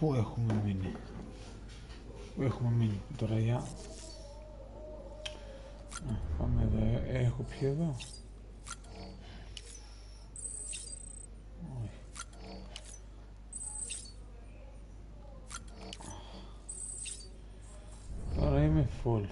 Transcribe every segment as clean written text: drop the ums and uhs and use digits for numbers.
Πού έχουμε μείνει? Τώρα για... Πάμε εδώ. Έχω πιει εδώ. Τώρα είμαι full.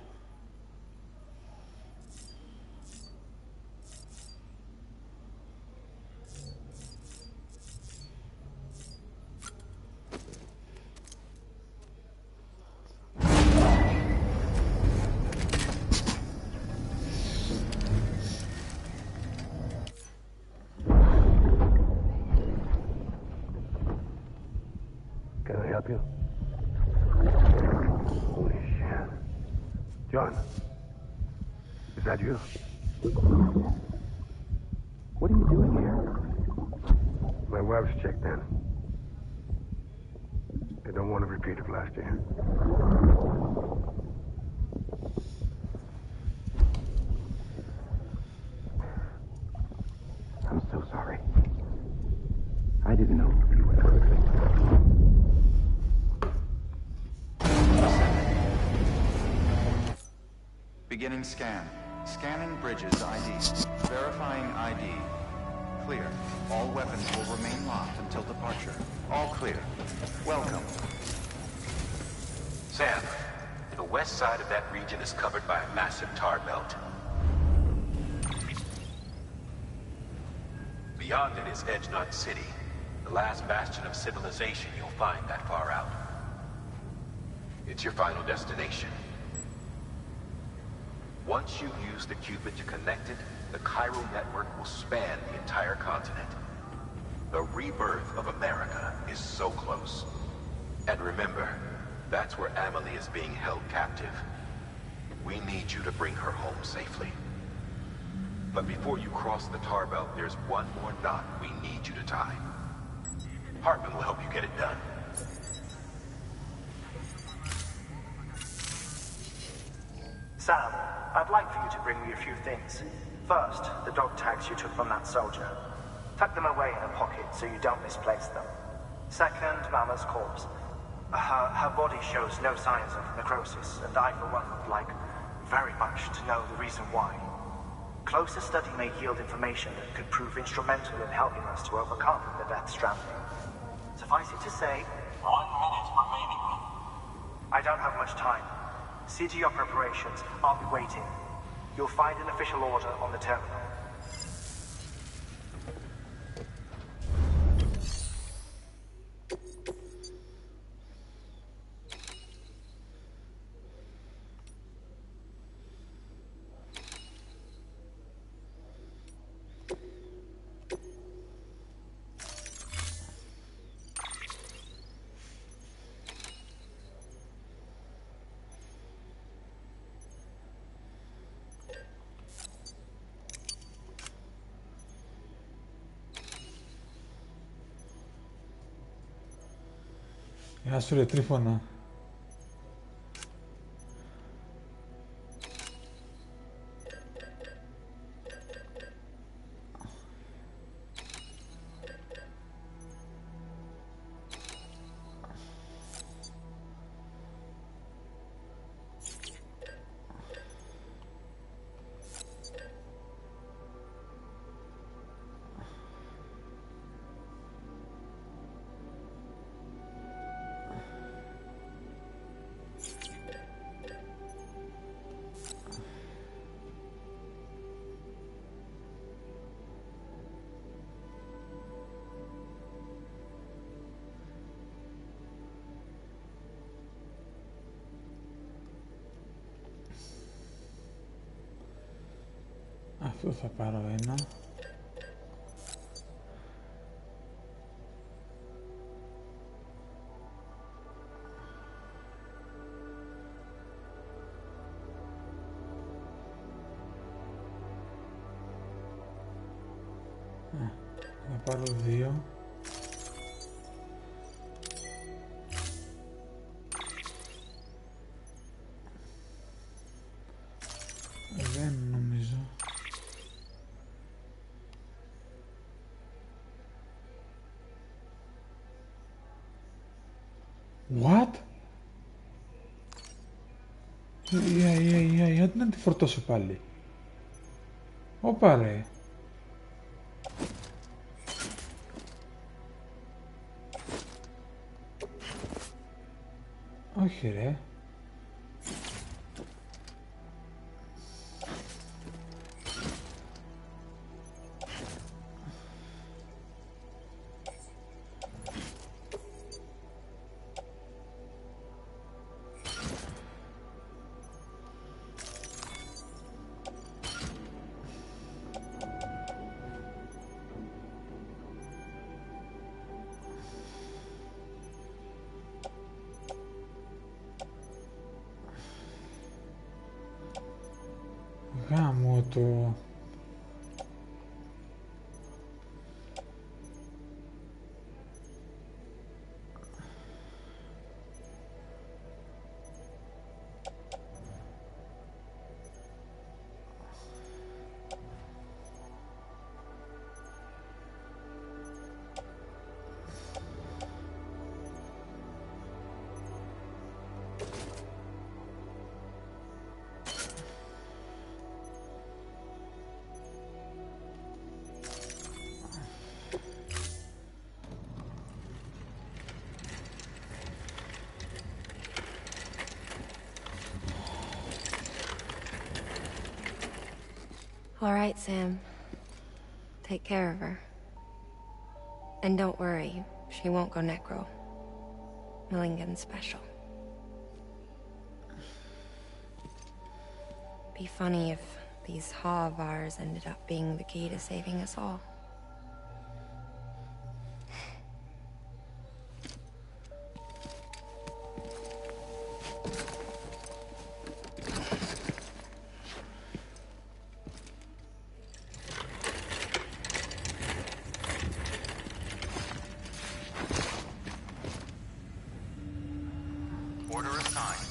John, is that you? What are you doing here? My wife's checked in. They don't want a repeat of last year. I'm so sorry. I didn't know you were hurt. Beginning scan. Scanning bridges ID. Verifying ID. Clear. All weapons will remain locked until departure. All clear. Welcome. Sam, the west side of that region is covered by a massive tar belt. Beyond it is Edgenut City, the last bastion of civilization you'll find that far out. It's your final destination. Once you use the qubit to connect it, the chiral network will span the entire continent. The rebirth of America is so close. And remember, that's where Amelie is being held captive. We need you to bring her home safely. But before you cross the tar belt, there's one more knot we need you to tie. Hartman will help you get it done. Sam, I'd like for you to bring me a few things. First, the dog tags you took from that soldier. Tuck them away in a pocket so you don't misplace them. Second, Mama's corpse. Her body shows no signs of necrosis, and I, for one, would like very much to know the reason why. Closer study may yield information that could prove instrumental in helping us to overcome the Death Stranding. Suffice it to say, 1 minute remaining. I don't have much time. See to your preparations. I'll be waiting. You'll find an official order on the terminal. Γεια σου ρε Τρίφωνα. Αυτό θα πάρω ένα. Θα πάρω δύο. Δεν νομίζω. Γιατί να τη φορτώσω πάλι. Όπα ρε. Όχι ρε. Γάμο το... All right, Sam. Take care of her. And don't worry, she won't go necro. Millingan's special. Be funny if these Ha of ours ended up being the key to saving us all. Order assigned.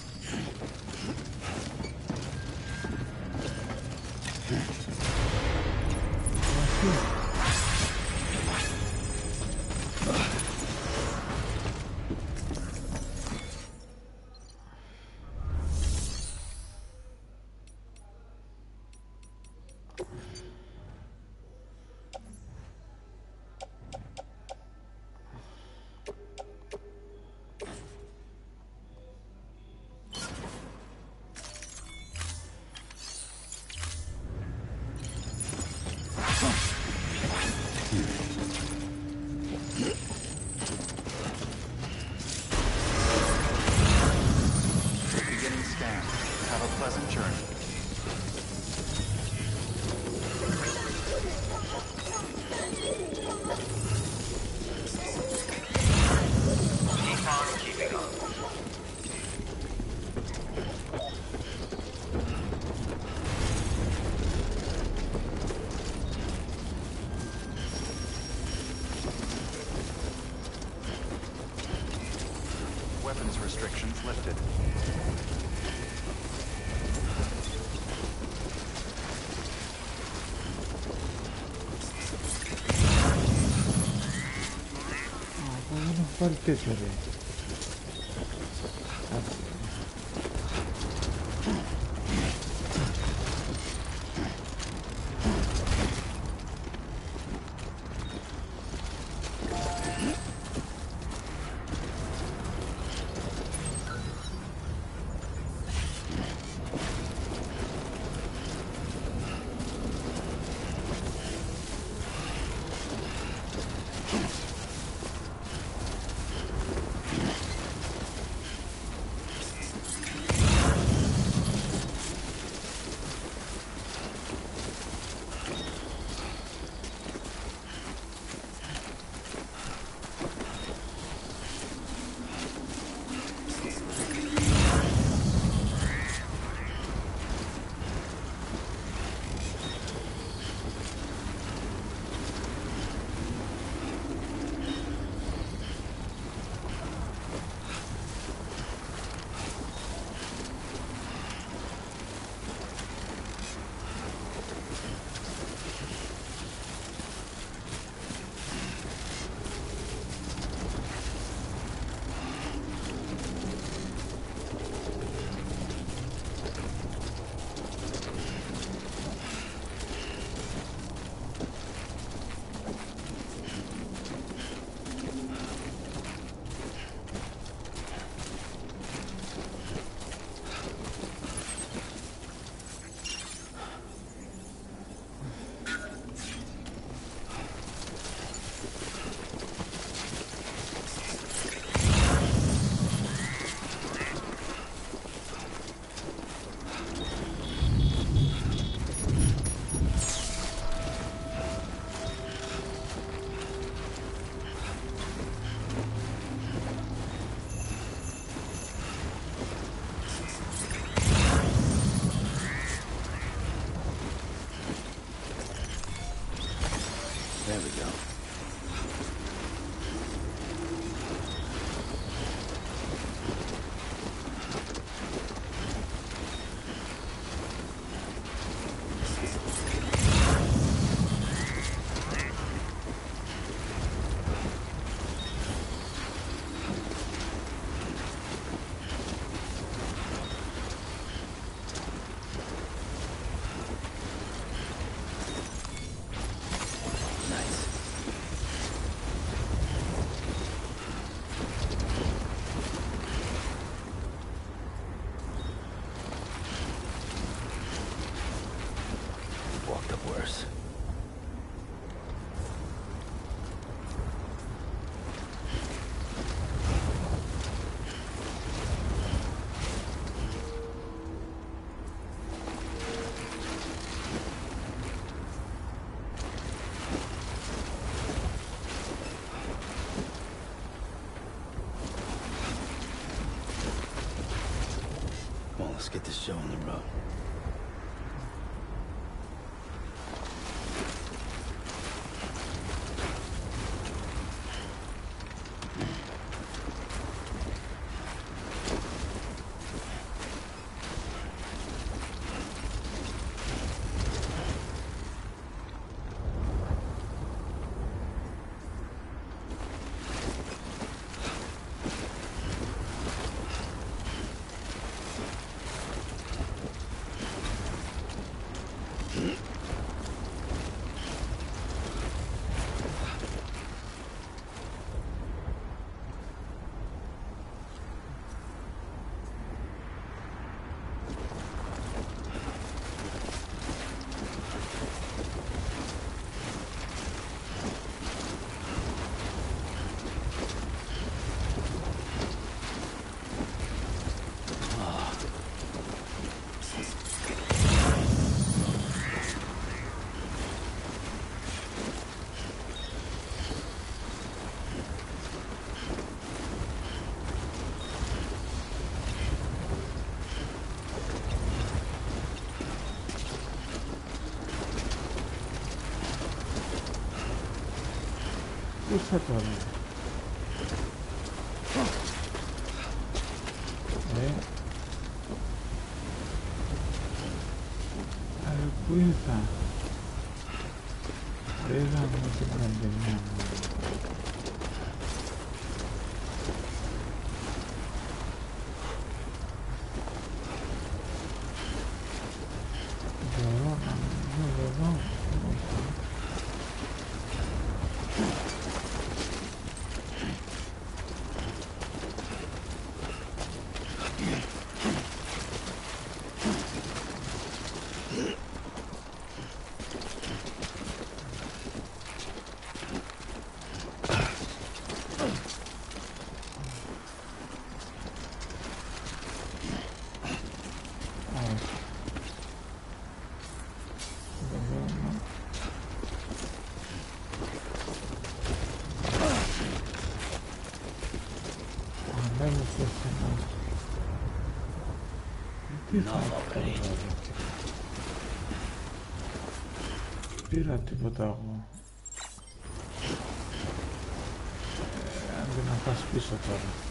Beginning scan. Have a pleasant journey. Keep on keeping on. Weapons restrictions lifted. Δεν έχω πάρει τέτοια ρε. Let's get this show on the road. Πού είσαι τώρα? Πού ήρθα? Είδαμε την πανδημία μου. Μπορώ να μείνω εδώ. Πήρα τίποτα εγώ. Αν δεν να πας πίσω τώρα.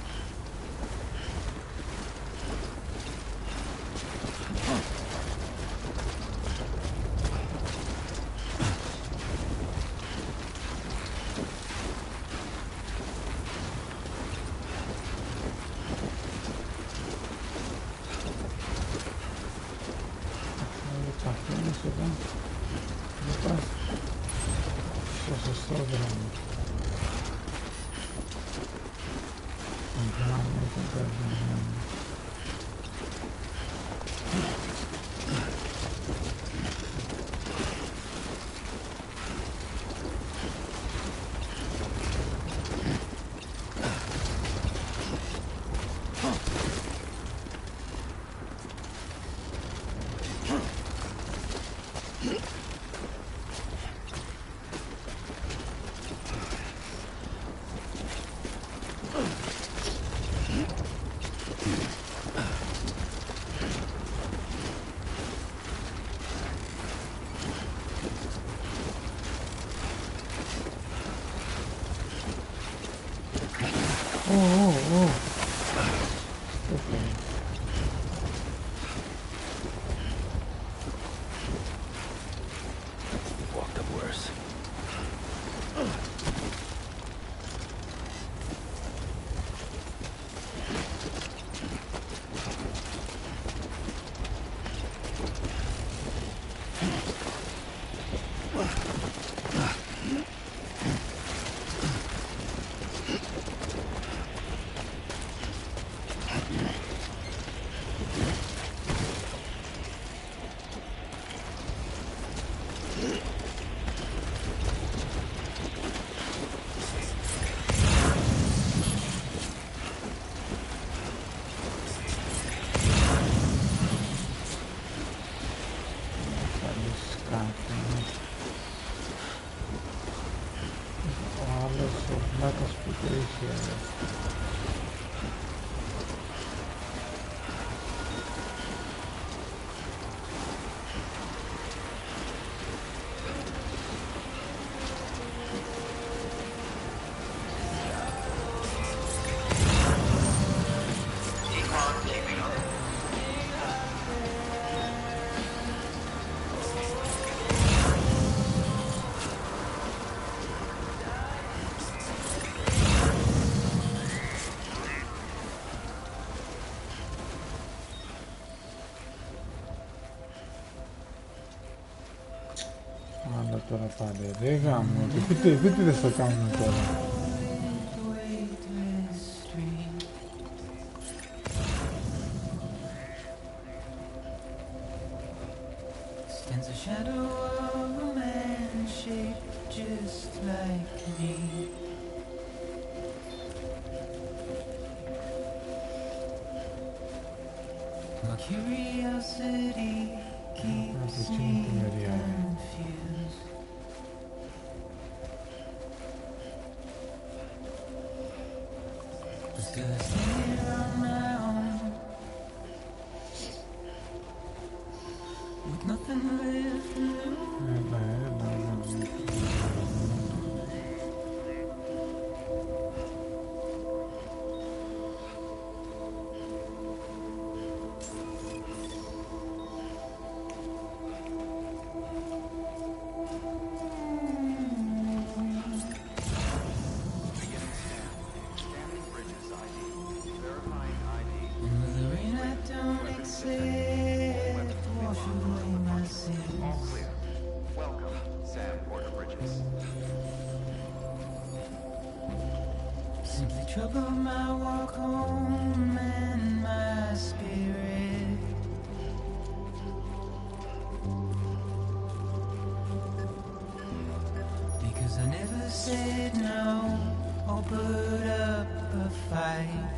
όλα τώρα πάλι. Ρε γάμο, πείτε δεν στο κάνουμε τώρα. Curiosity keeps me confused. Because here on my own, with nothing left to lose. Trouble my walk home and my spirit. Because I never said no or put up a fight.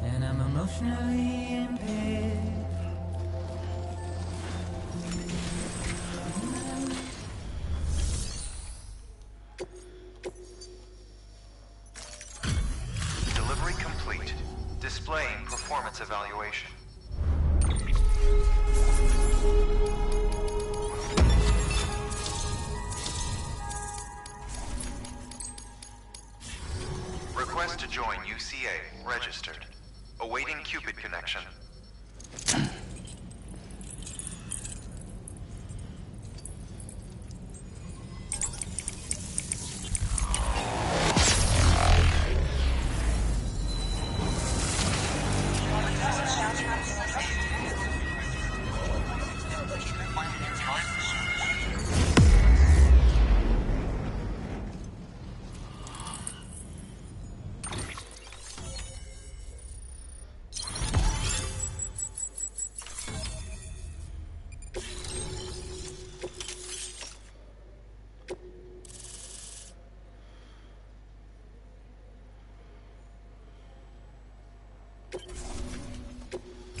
And I'm emotionally impaired. Displaying performance evaluation. Request to join UCA. Registered. Awaiting Cupid connection.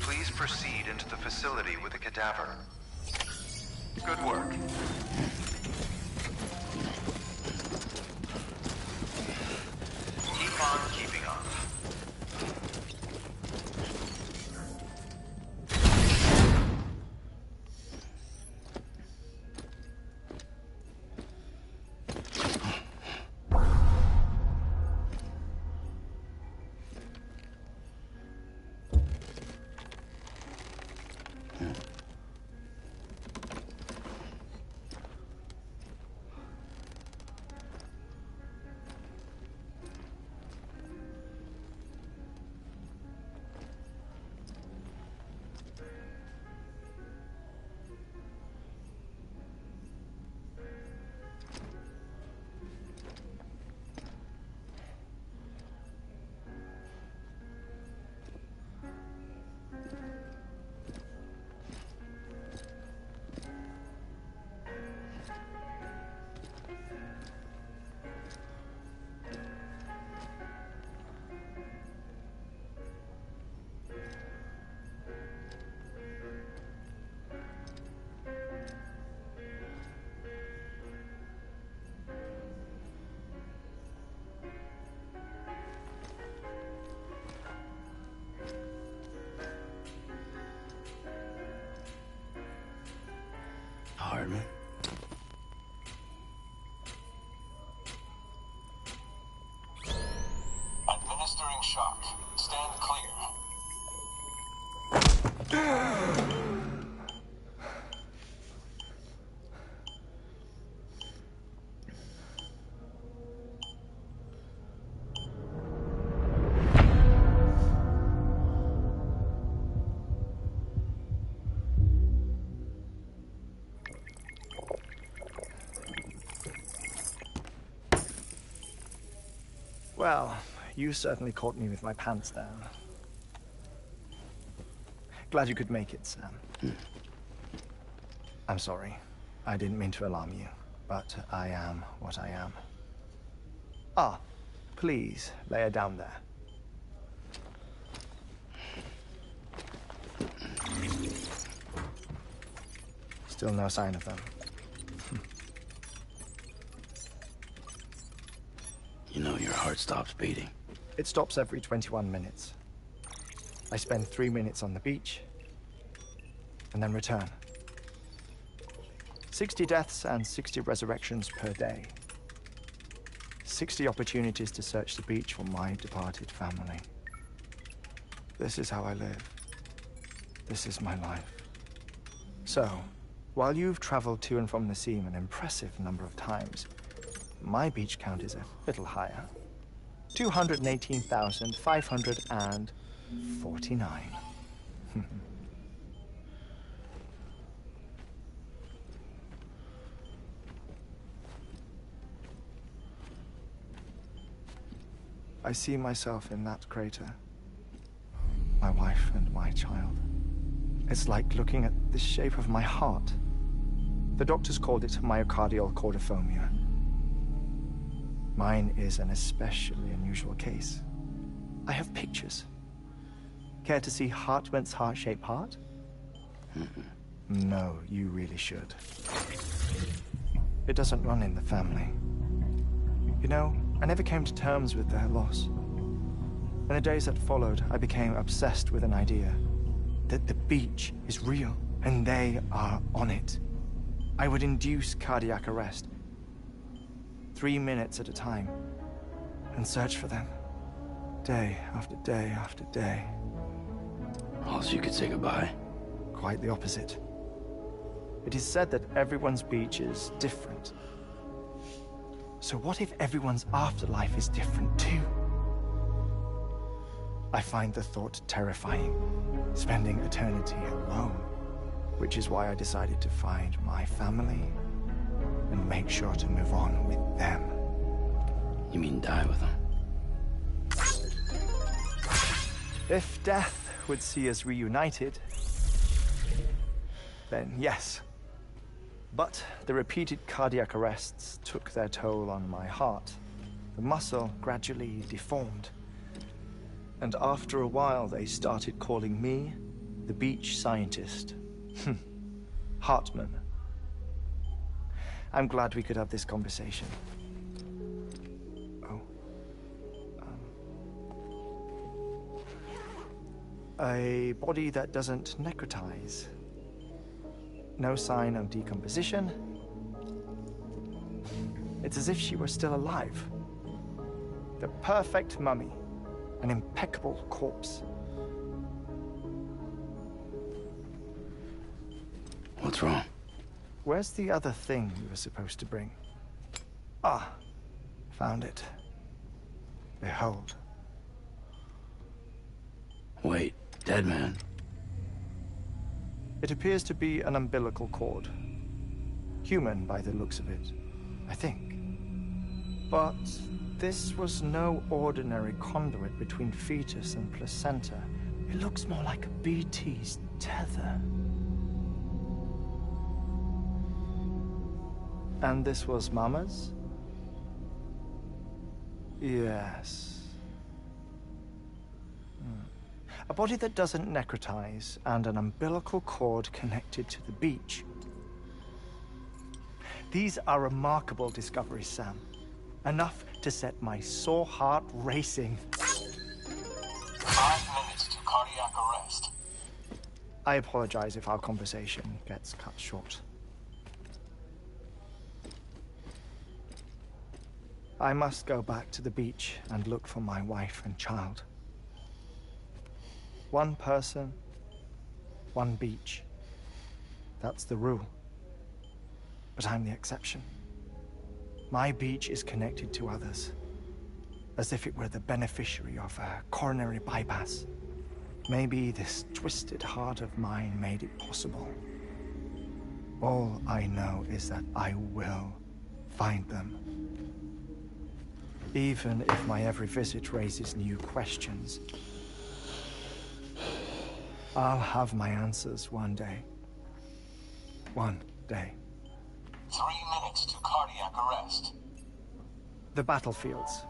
Please proceed into the facility with a cadaver. Good work. Keep on keeping on. Hardman. Administering shock. Stand clear. Well, you certainly caught me with my pants down. Glad you could make it, Sam. I'm sorry. I didn't mean to alarm you, but I am what I am. Ah, please, lay her down there. Still no sign of them. You know your heart stops beating. It stops every 21 minutes. I spend 3 minutes on the beach, and then return. 60 deaths and 60 resurrections per day. 60 opportunities to search the beach for my departed family. This is how I live. This is my life. So, while you've traveled to and from the sea an impressive number of times, my beach count is a little higher. 218,549. I see myself in that crater. My wife and my child. It's like looking at the shape of my heart. The doctors called it myocardial cordiformia. Mine is an especially unusual case. I have pictures. Care to see Hartmann's heart-shaped heart? No, you really should. It doesn't run in the family. You know, I never came to terms with their loss. In the days that followed, I became obsessed with an idea that the beach is real and they are on it. I would induce cardiac arrest, 3 minutes at a time, and search for them, day after day after day. Oh, so you could say goodbye? Quite the opposite. It is said that everyone's beach is different. So what if everyone's afterlife is different too? I find the thought terrifying, spending eternity alone, which is why I decided to find my family and make sure to move on with them. You mean die with them? If death would see us reunited, then yes. But the repeated cardiac arrests took their toll on my heart. The muscle gradually deformed. And after a while, they started calling me the beach scientist. Hartmann. I'm glad we could have this conversation. Oh. A body that doesn't necrotize. No sign of decomposition. It's as if she were still alive. The perfect mummy. An impeccable corpse. What's wrong? Where's the other thing you were supposed to bring? Ah, found it. Behold. Wait, dead man? It appears to be an umbilical cord. Human by the looks of it, I think. But this was no ordinary conduit between fetus and placenta. It looks more like a BT's tether. And this was Mama's? Yes. A body that doesn't necrotize and an umbilical cord connected to the beach. These are remarkable discoveries, Sam. Enough to set my sore heart racing. 5 minutes to cardiac arrest. I apologize if our conversation gets cut short. I must go back to the beach and look for my wife and child. One person, one beach. That's the rule. But I'm the exception. My beach is connected to others, as if it were the beneficiary of a coronary bypass. Maybe this twisted heart of mine made it possible. All I know is that I will find them. Even if my every visit raises new questions, I'll have my answers one day. One day. 3 minutes to cardiac arrest. The battlefields.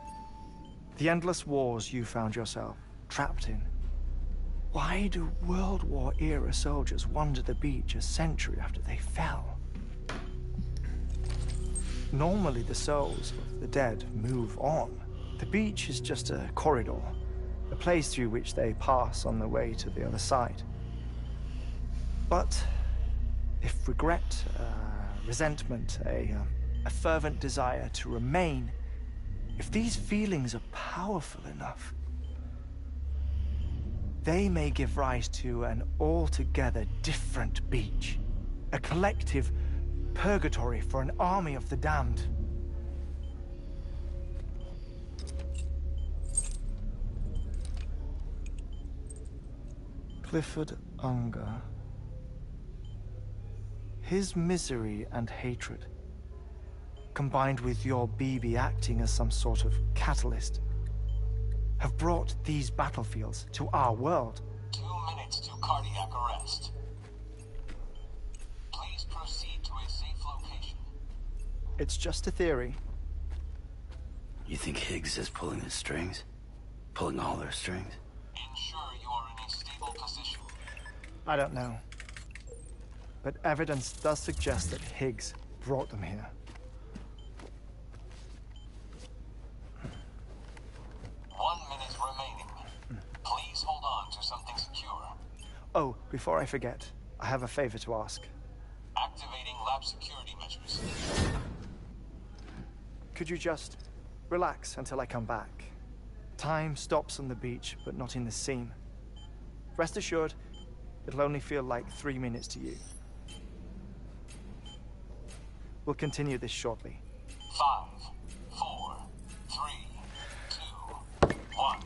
The endless wars you found yourself trapped in. Why do World War-era soldiers wander the beach a century after they fell? Normally the souls of the dead move on. The beach is just a corridor, a place through which they pass on the way to the other side. But if regret, resentment, a fervent desire to remain, if these feelings are powerful enough, they may give rise to an altogether different beach, a collective purgatory for an army of the damned. Clifford Unger. His misery and hatred, combined with your BB acting as some sort of catalyst, have brought these battlefields to our world. 2 minutes to cardiac arrest. Please proceed to a safe location. It's just a theory. You think Higgs is pulling the strings? Pulling all their strings? Ensure you are in a stable position. I don't know. But evidence does suggest that Higgs brought them here. 1 minute remaining. Please hold on to something secure. Oh, before I forget, I have a favor to ask. Activating lab security measures. Could you just relax until I come back? Time stops on the beach, but not in the scene. Rest assured, it'll only feel like 3 minutes to you. We'll continue this shortly. 5, 4, 3, 2, 1.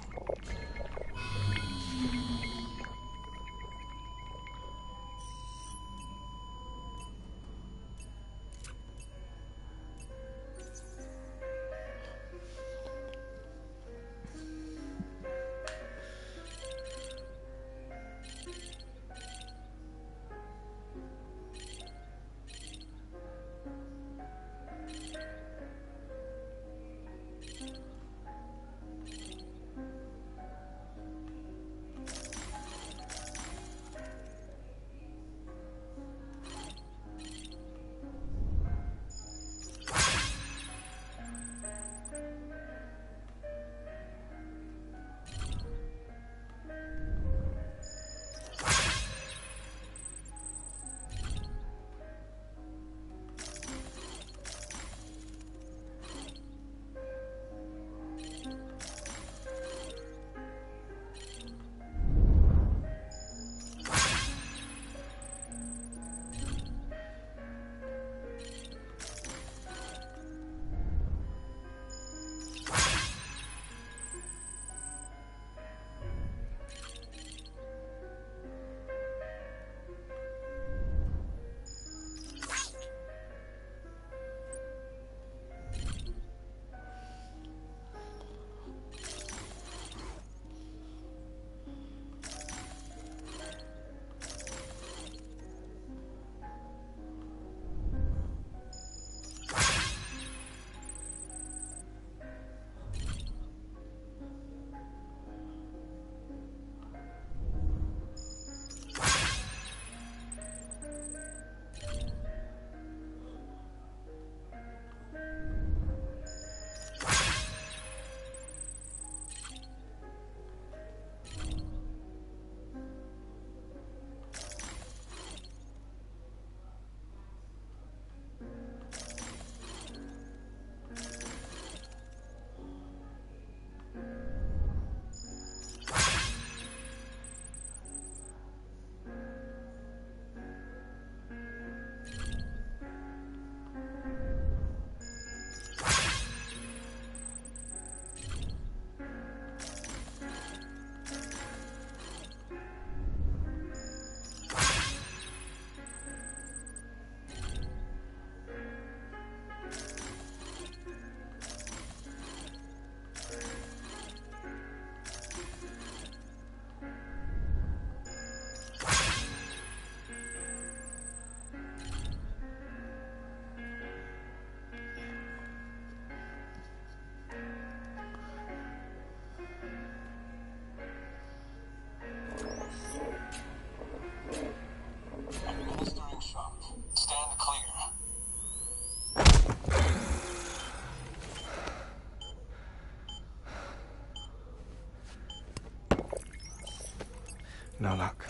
No luck.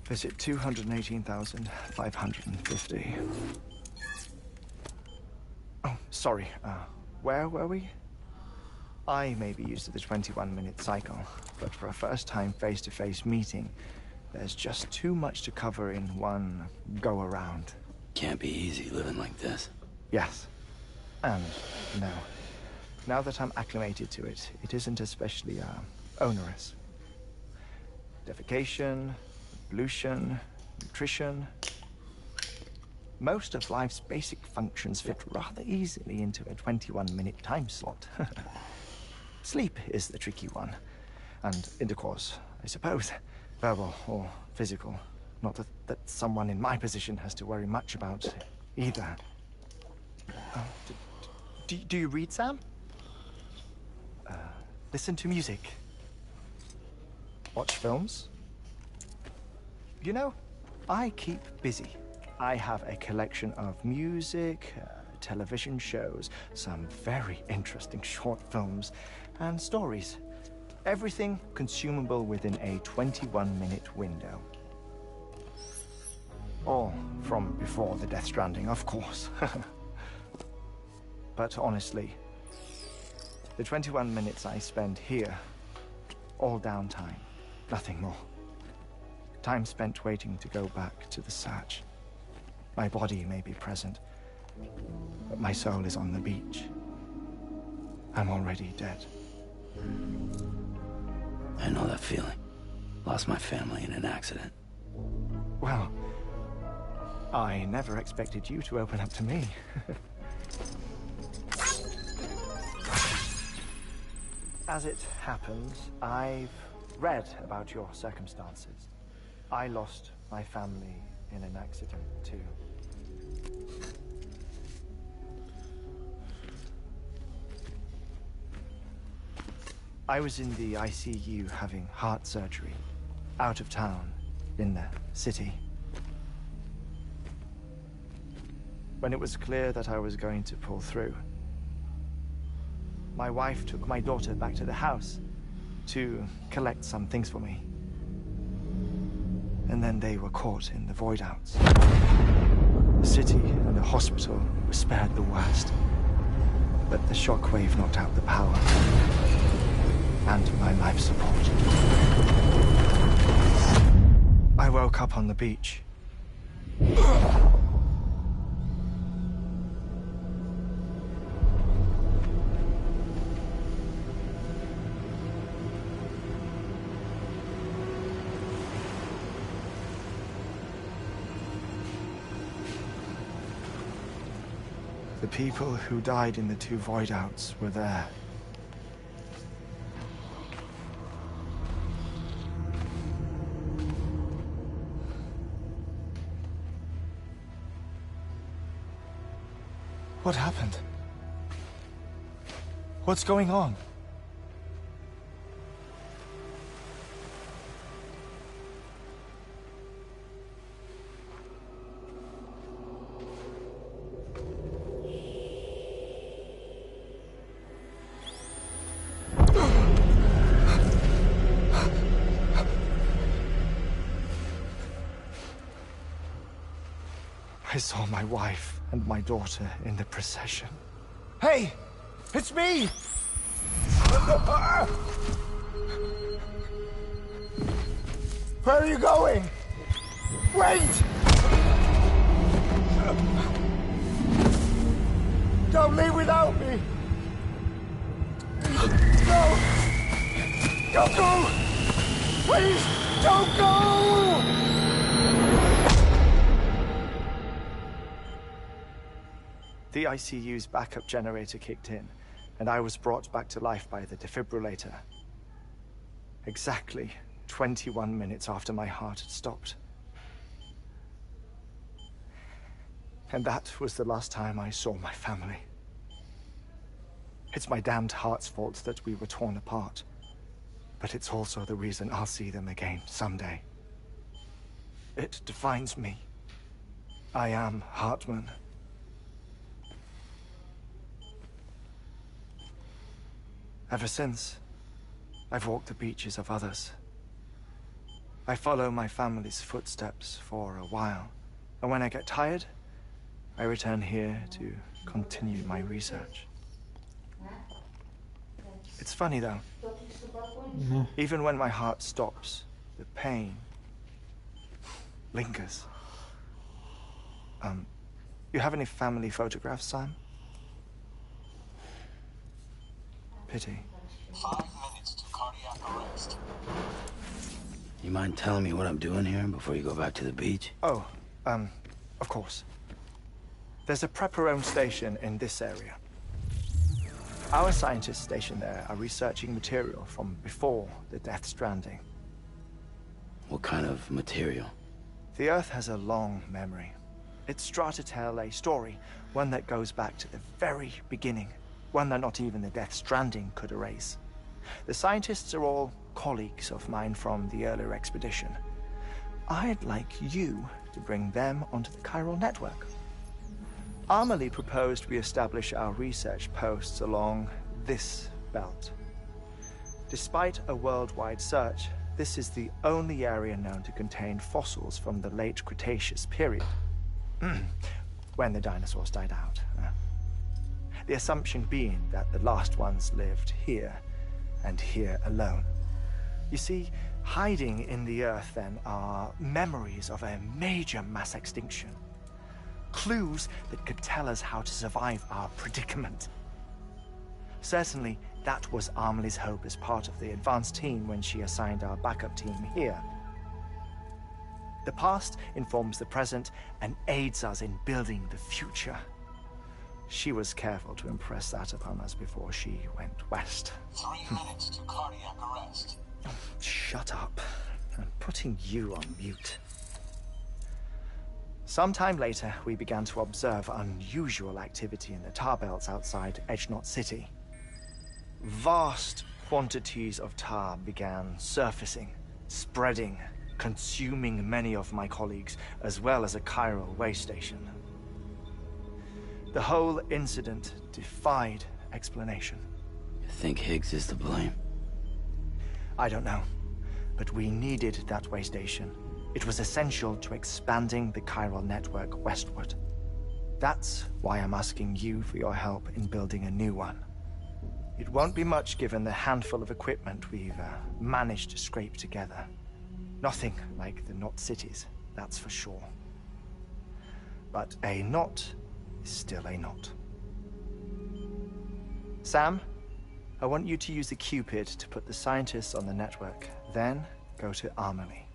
Visit 218,550. Oh, sorry. Where were we? I may be used to the 21-minute cycle, but for a first-time face-to-face meeting, there's just too much to cover in one go-around. Can't be easy living like this. Yes. And no. Now that I'm acclimated to it, it isn't especially, onerous. Defecation, pollution, nutrition. Most of life's basic functions fit rather easily into a 21-minute time slot. Sleep is the tricky one. And intercourse, I suppose. Verbal or physical. Not that someone in my position has to worry much about either. Do you read, Sam? Listen to music. Watch films. You know, I keep busy. I have a collection of music, television shows, some very interesting short films, and stories. Everything consumable within a 21-minute window. All from before the Death Stranding, of course. But honestly, the 21 minutes I spend here, all downtime, nothing more. Time spent waiting to go back to the search. My body may be present, but my soul is on the beach. I'm already dead. I know that feeling. Lost my family in an accident. Well, I never expected you to open up to me. As it happens, I've read about your circumstances. I lost my family in an accident, too. I was in the ICU having heart surgery, out of town, in the city. When it was clear that I was going to pull through, my wife took my daughter back to the house to collect some things for me. And then they were caught in the void-outs. The city and the hospital were spared the worst, but the shockwave knocked out the power and my life support. I woke up on the beach. The people who died in the two void-outs were there. What happened? What's going on? I saw my wife and my daughter in the procession. Hey! It's me! Where are you going? Wait! Don't leave without me! No! Don't go! Please, don't go! The ICU's backup generator kicked in, and I was brought back to life by the defibrillator. Exactly 21 minutes after my heart had stopped. And that was the last time I saw my family. It's my damned heart's fault that we were torn apart, but it's also the reason I'll see them again someday. It defines me. I am Hartman. Ever since, I've walked the beaches of others, I follow my family's footsteps for a while, and when I get tired, I return here to continue my research. It's funny though. Even when my heart stops, the pain lingers. You have any family photographs, Sam? Pity. 5 minutes to cardiac arrest. You mind telling me what I'm doing here before you go back to the beach? Oh, of course. There's a prepper-owned station in this area. Our scientists stationed there are researching material from before the Death Stranding. What kind of material? The Earth has a long memory. It's trying to tell a story, one that goes back to the very beginning, one that not even the Death Stranding could erase. The scientists are all colleagues of mine from the earlier expedition. I'd like you to bring them onto the chiral network. Amelie proposed we establish our research posts along this belt. Despite a worldwide search, this is the only area known to contain fossils from the late Cretaceous period, when the dinosaurs died out. The assumption being that the last ones lived here, and here alone. You see, hiding in the Earth then are memories of a major mass extinction. Clues that could tell us how to survive our predicament. Certainly, that was Amelie's hope as part of the advanced team when she assigned our backup team here. The past informs the present and aids us in building the future. She was careful to impress that upon us before she went west. 3 minutes to cardiac arrest. Shut up. I'm putting you on mute. Sometime later, we began to observe unusual activity in the tar belts outside Edgenot City. Vast quantities of tar began surfacing, spreading, consuming many of my colleagues, as well as a chiral way station. The whole incident defied explanation. You think Higgs is to blame? I don't know, but we needed that way station. It was essential to expanding the chiral network westward. That's why I'm asking you for your help in building a new one. It won't be much given the handful of equipment we've managed to scrape together. Nothing like the knot cities, that's for sure. But a knot is still a knot. Sam, I want you to use the Cupid to put the scientists on the network, then go to Amelie.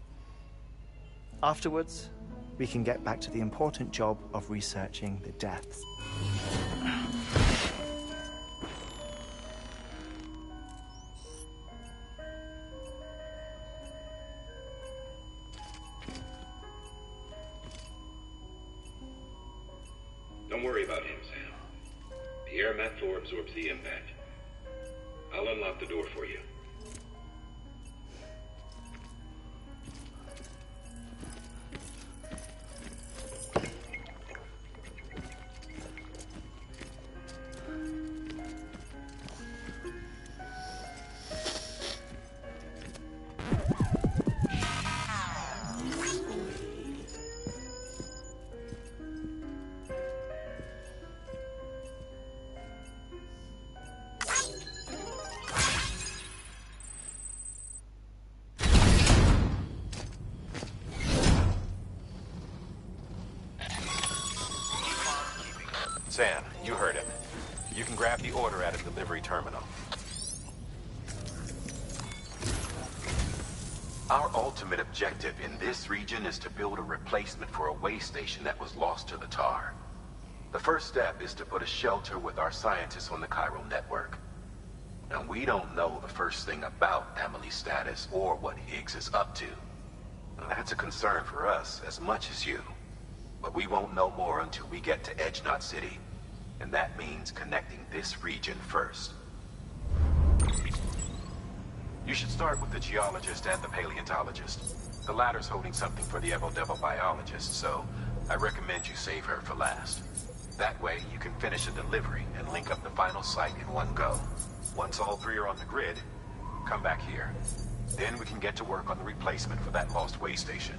Afterwards, we can get back to the important job of researching the deaths. Don't worry about him, Sam. The air mat floor absorbs the impact. I'll unlock the door for you. Sam, you heard him. You can grab the order at a delivery terminal. Our ultimate objective in this region is to build a replacement for a way station that was lost to the tar. The first step is to put a shelter with our scientists on the chiral network. Now, we don't know the first thing about Amelie's status or what Higgs is up to. Now, that's a concern for us as much as you. But we won't know more until we get to Edgenot City. And that means connecting this region first. You should start with the geologist and the paleontologist. The latter's holding something for the Evo biologist, so I recommend you save her for last. That way, you can finish a delivery and link up the final site in one go. Once all three are on the grid, come back here. Then we can get to work on the replacement for that lost way station.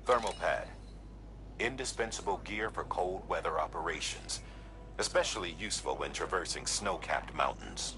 Thermal pad. Indispensable gear for cold weather operations. Especially useful when traversing snow-capped mountains.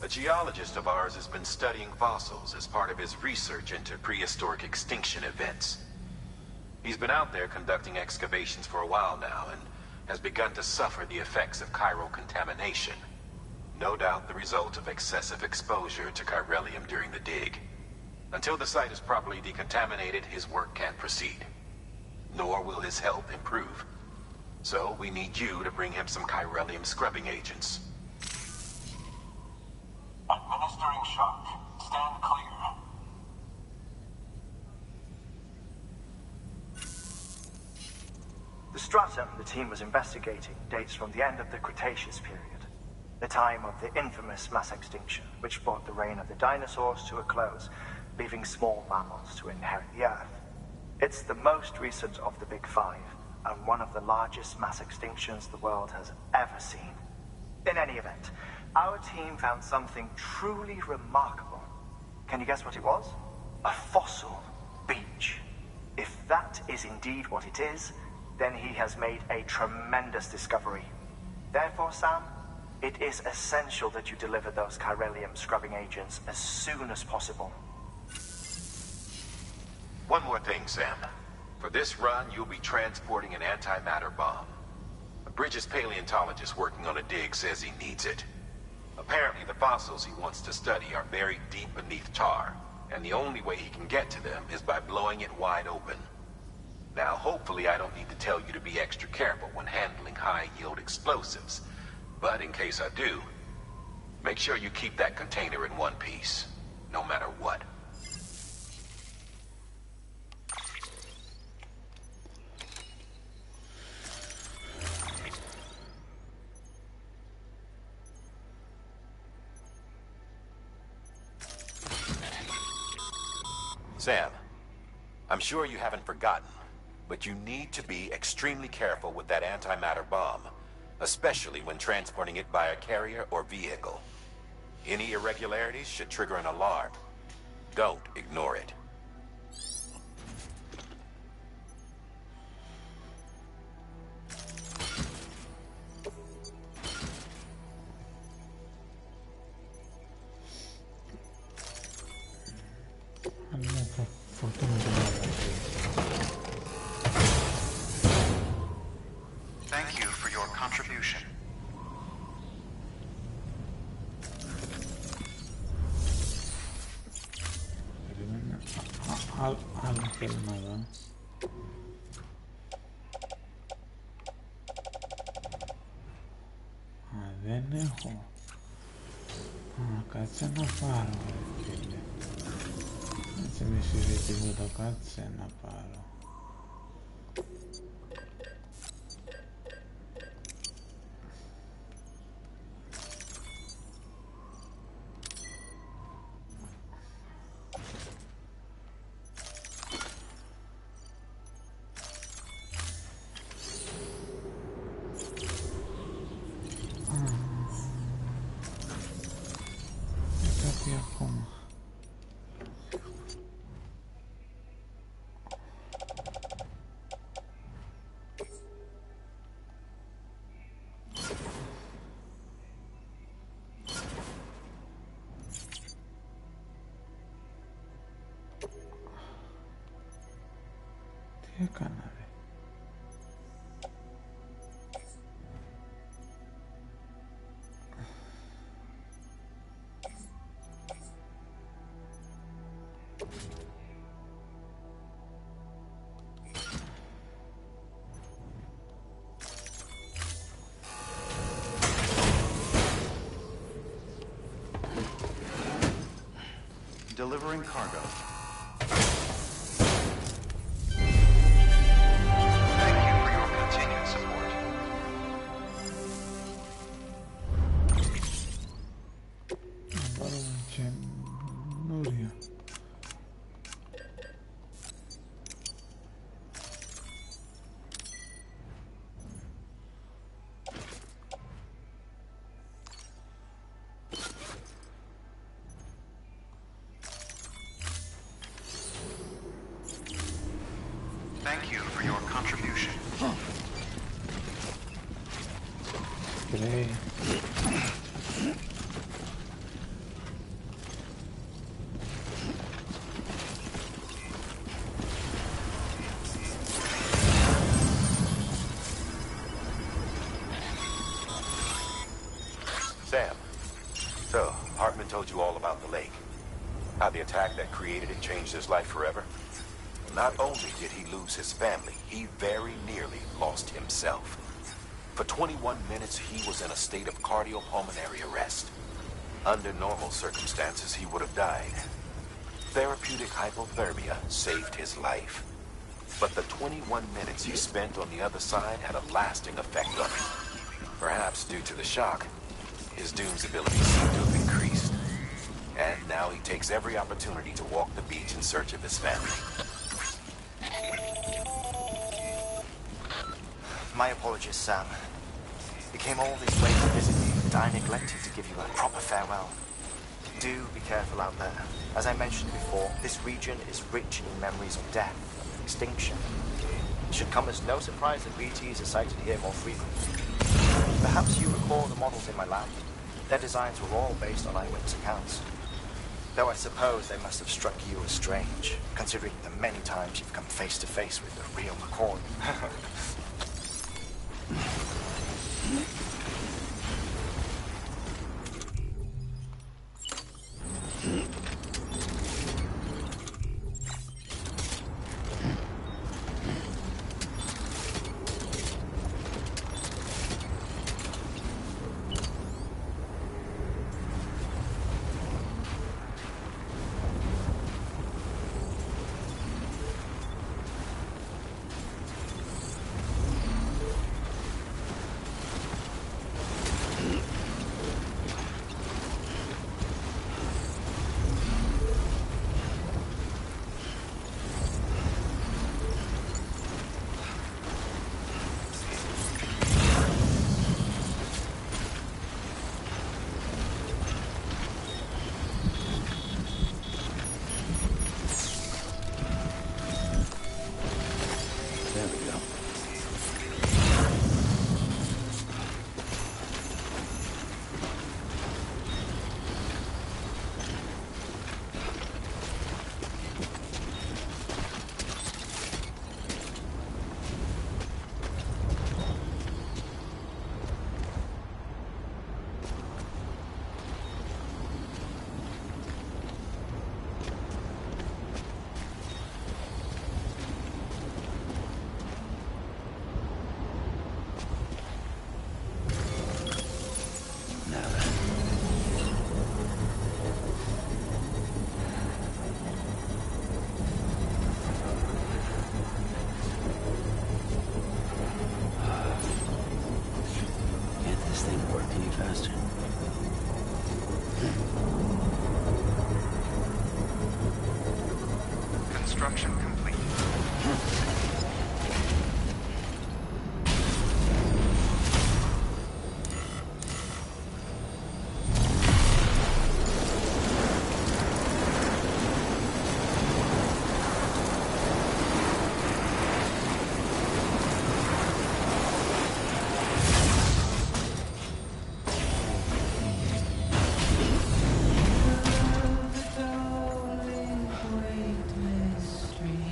A geologist of ours has been studying fossils as part of his research into prehistoric extinction events. He's been out there conducting excavations for a while now and has begun to suffer the effects of chiral contamination. No doubt the result of excessive exposure to chiralium during the dig. Until the site is properly decontaminated, his work can't proceed. Nor will his health improve. So we need you to bring him some chiralium scrubbing agents. Administering shock. Stand clear. The stratum the team was investigating dates from the end of the Cretaceous period, the time of the infamous mass extinction, which brought the reign of the dinosaurs to a close, leaving small mammals to inherit the Earth. It's the most recent of the Big Five, and one of the largest mass extinctions the world has ever seen. In any event, our team found something truly remarkable. Can you guess what it was? A fossil beach. If that is indeed what it is, then he has made a tremendous discovery. Therefore, Sam, it is essential that you deliver those chiralium scrubbing agents as soon as possible. One more thing, Sam. For this run, you'll be transporting an antimatter bomb. A Bridges paleontologist working on a dig says he needs it. Apparently, the fossils he wants to study are buried deep beneath tar, and the only way he can get to them is by blowing it wide open. Now, hopefully I don't need to tell you to be extra careful when handling high-yield explosives. But in case I do, make sure you keep that container in one piece, no matter what. Sam, I'm sure you haven't forgotten, but you need to be extremely careful with that antimatter bomb, especially when transporting it by a carrier or vehicle. Any irregularities should trigger an alarm. Don't ignore it. Thank you for your contribution. Άλλο θέλουμε εδώ. Δεν έχω. Κάτσε να πάρω, φίλε. Έτσι μη σου τίποτα, κάτσε να πάρω. Τι έκανα, ρε. Delivering cargo. Thank you for your continued support. Πάρουμε καινούρια. Thank you for your contribution. Spray. Sam, so Hartman told you all about the lake. How the attack that created it changed his life forever? Not only did he lose his family, he very nearly lost himself. For 21 minutes, he was in a state of cardiopulmonary arrest. Under normal circumstances, he would have died. Therapeutic hypothermia saved his life. But the 21 minutes he spent on the other side had a lasting effect on him. Perhaps due to the shock, his Doom's abilities seem to have increased. And now he takes every opportunity to walk the beach in search of his family. My apologies, Sam. You came all this way to visit me. I neglected to give you a proper farewell. Do be careful out there. As I mentioned before, this region is rich in memories of death and extinction. It should come as no surprise that BTs are sighted here more frequently. Perhaps you recall the models in my lab? Their designs were all based on eyewitness accounts. Though I suppose they must have struck you as strange, considering the many times you've come face to face with the real McCoy. Construction complete. Great mystery.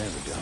There we go.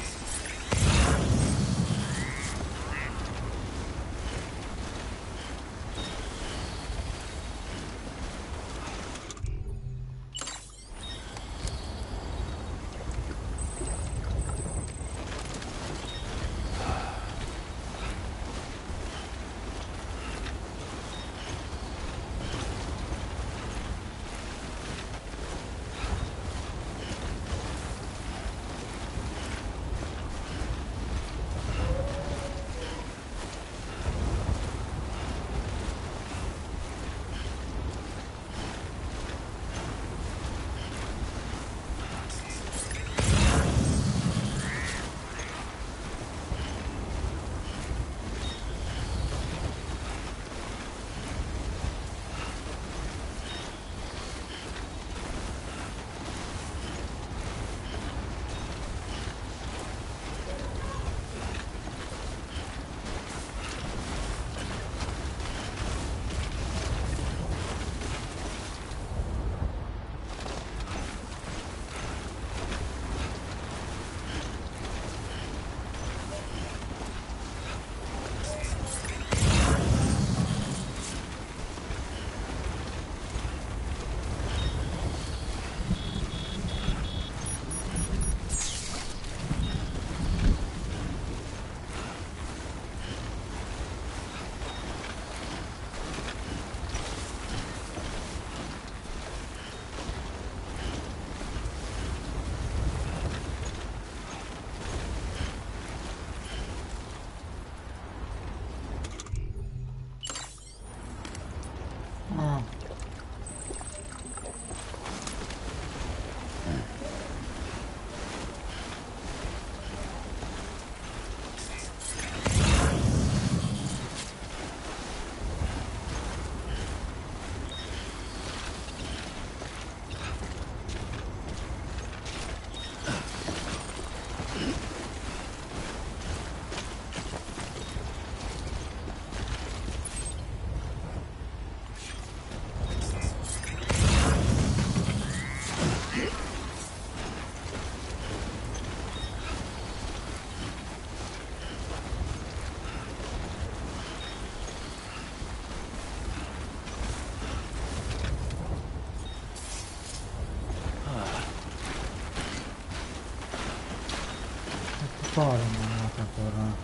Πάρε μαλάκα τώρα.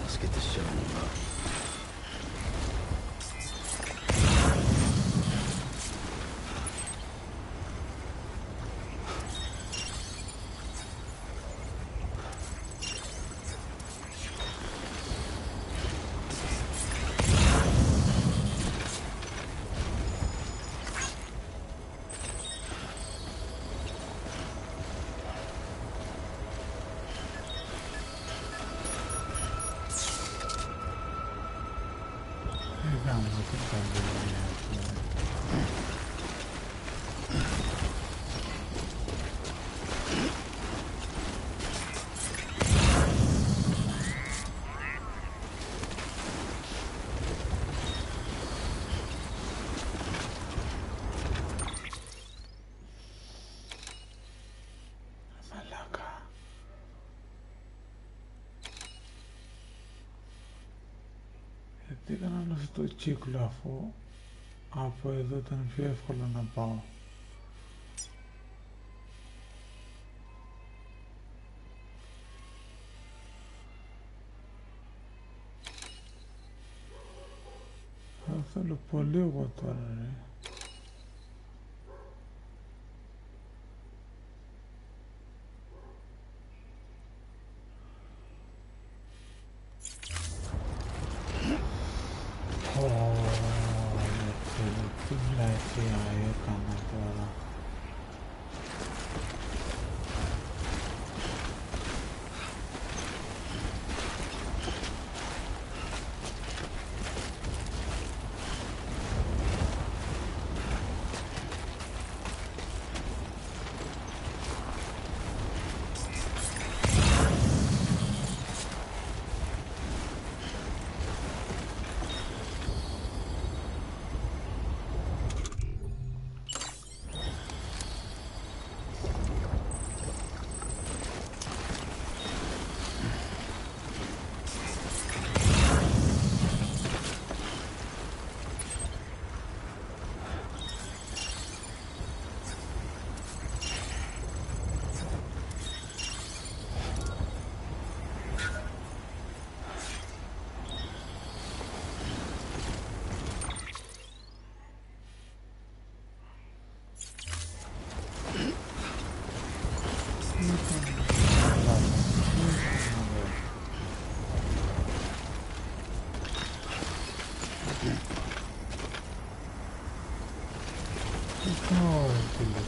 Let's get this shit on the road. Τι έκανα όλο αυτό το κύκλο αφού από εδώ ήταν πιο εύκολο να πάω. πω λίγο τώρα, ρε. Τι βλακεία έκανα τώρα.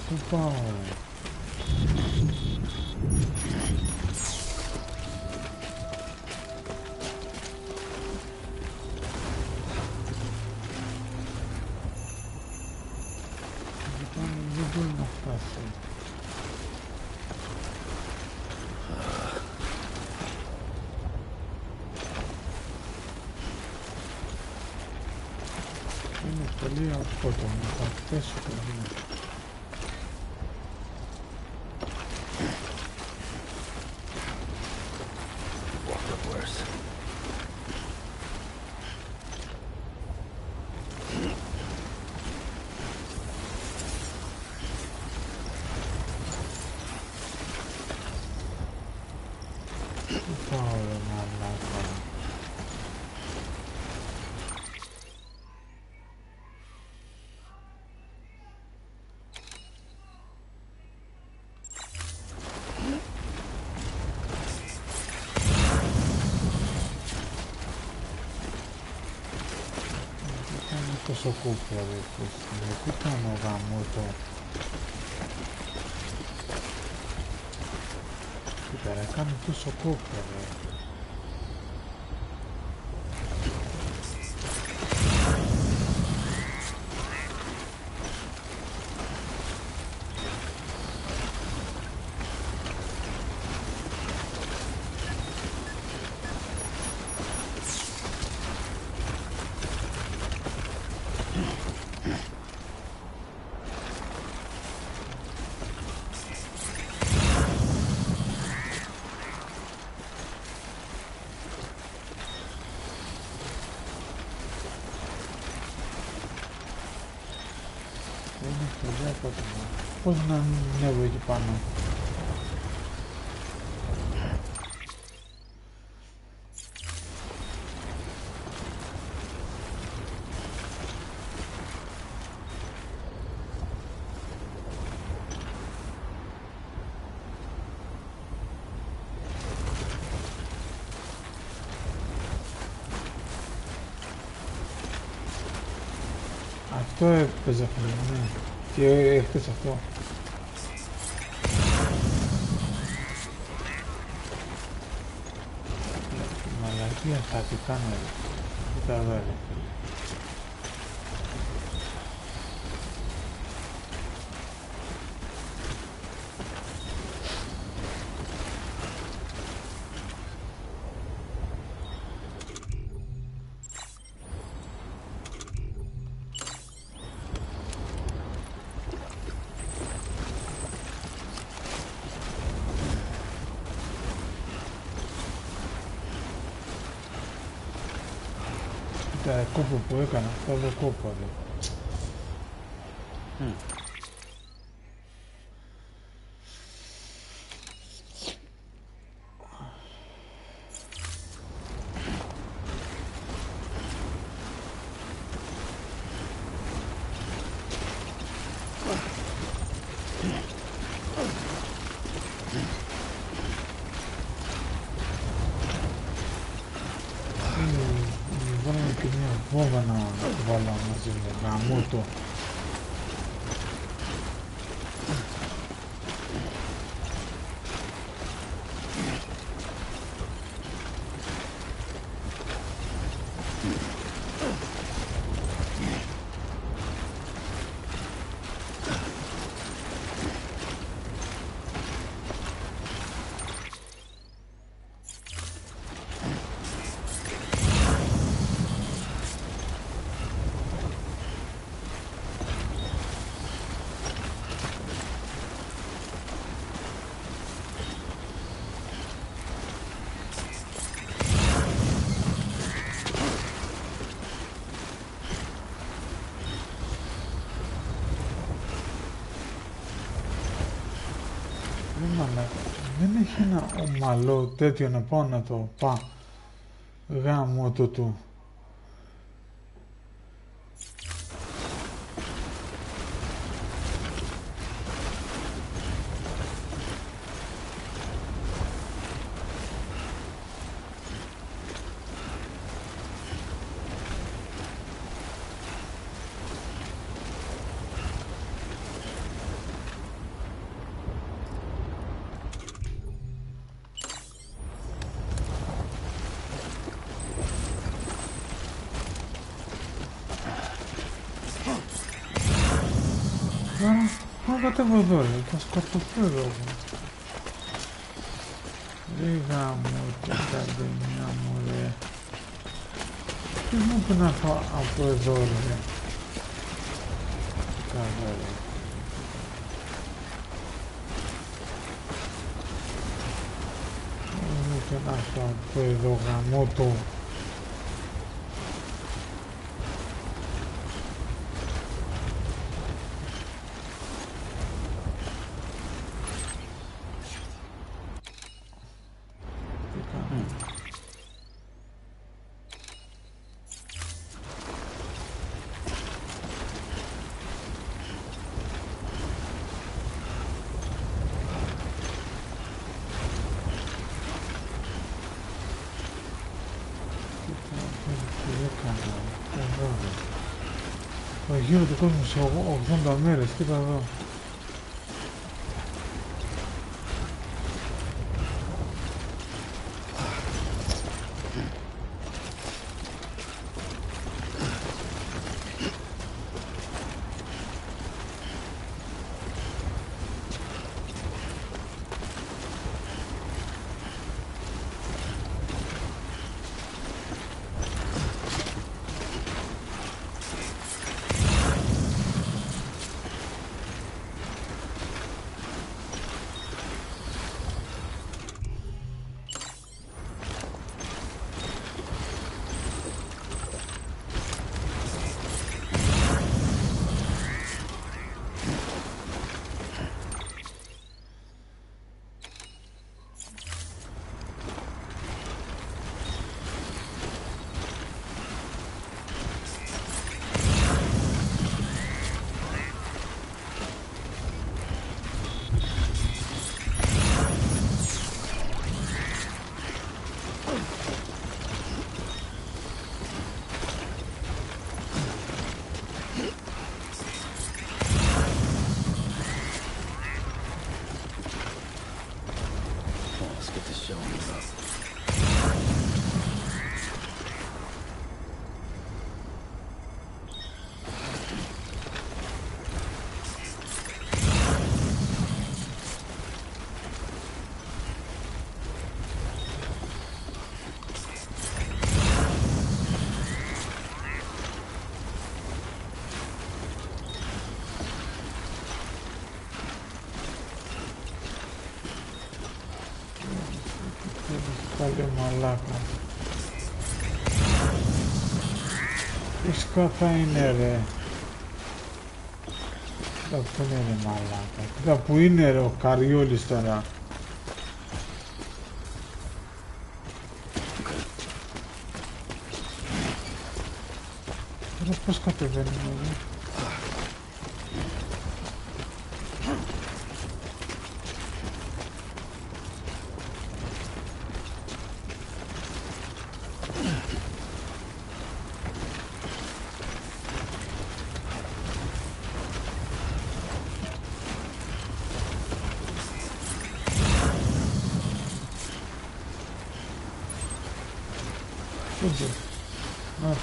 Πού πάω? Δεν μπορεί να φτάσει. Είναι πολύ απότομο, θα πέσει πολύ. Τόσο κούκλα τι κάνω γάμο το. Κοίτα ρε, κάνω τόσο κούκλα ρε. Πώς να ανέβω εκεί πάνω? Αυτό έπαιζε αυτό, ναι. Τι έχεις αυτό? Μαλακία θα τι κάνω ρε. Κοίτα εδώ ρε. Κόπο που έκανα, αυτό εδώ κόπο ρε. επόμενο να το βάλω μαζί μου, γαμώ το. Δεν έχει ένα ομαλό τέτοιο να πάω να το γάμο το του. Τώρα κατέβω εδώ, θα σκοτωθώ εδώ. Λίγα μου και κάντε μια μου ρε. Τι μου πει να έρθω από εδώ ρε. Καλά ρε. Μου πει να έρθω από εδώ γαμώ το. Γύρω του κόσμου σε 80 μέρες, κοίτα εδώ. Πάλι μαλάκα. Τι σκάφα είναι ρε. Κοίτα που είναι ρε μαλάκα. Κοίτα που είναι ρε ο Καριόλης τώρα. Τώρα πώς κατεβαίνουμε εδώ. Ούτε. Να.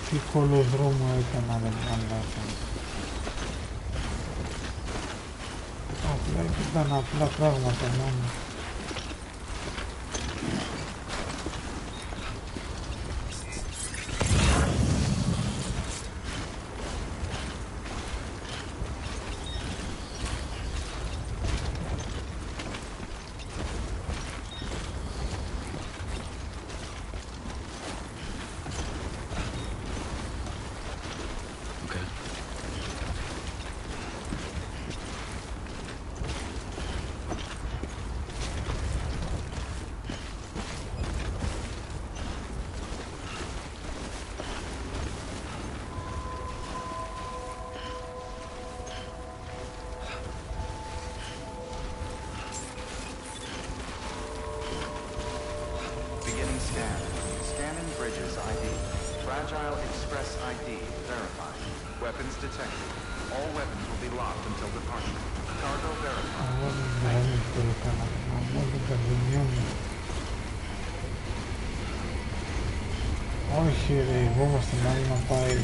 Τι κολοδρόμο έκανα, δεν μαλάκα. Απλά ήταν απλά πράγματα μόνο. Όχι ρε, φοβόμαστε μάλλον να πάει.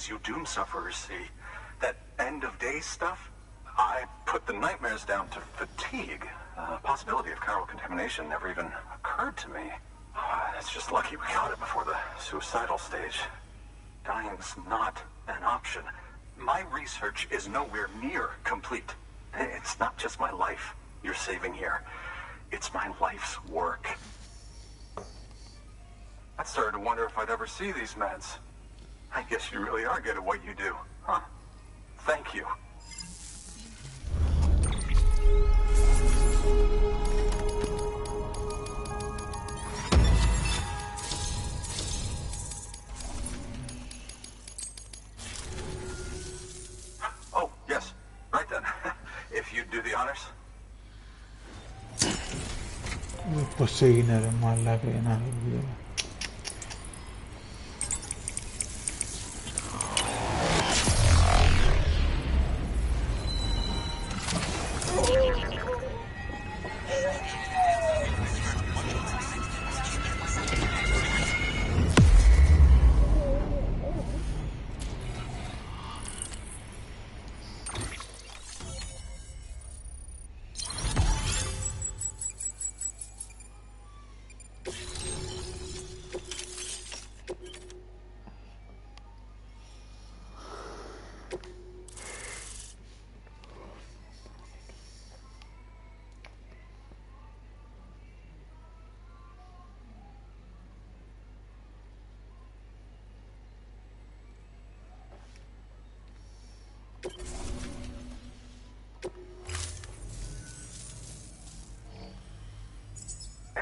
You doom sufferers see. That end-of-day stuff? I put the nightmares down to fatigue. Possibility of chiral contamination never even occurred to me. It's just lucky we got it before the suicidal stage. Dying's not an option. My research is nowhere near complete. It's not just my life you're saving here. It's my life's work. I started to wonder if I'd ever see these meds. I guess you really are good at what you do, huh? Thank you. Oh, yes. Right then. If you'd do the honors. Πώς έγινε ρε μαλάκα για να άλλο βιβλίο.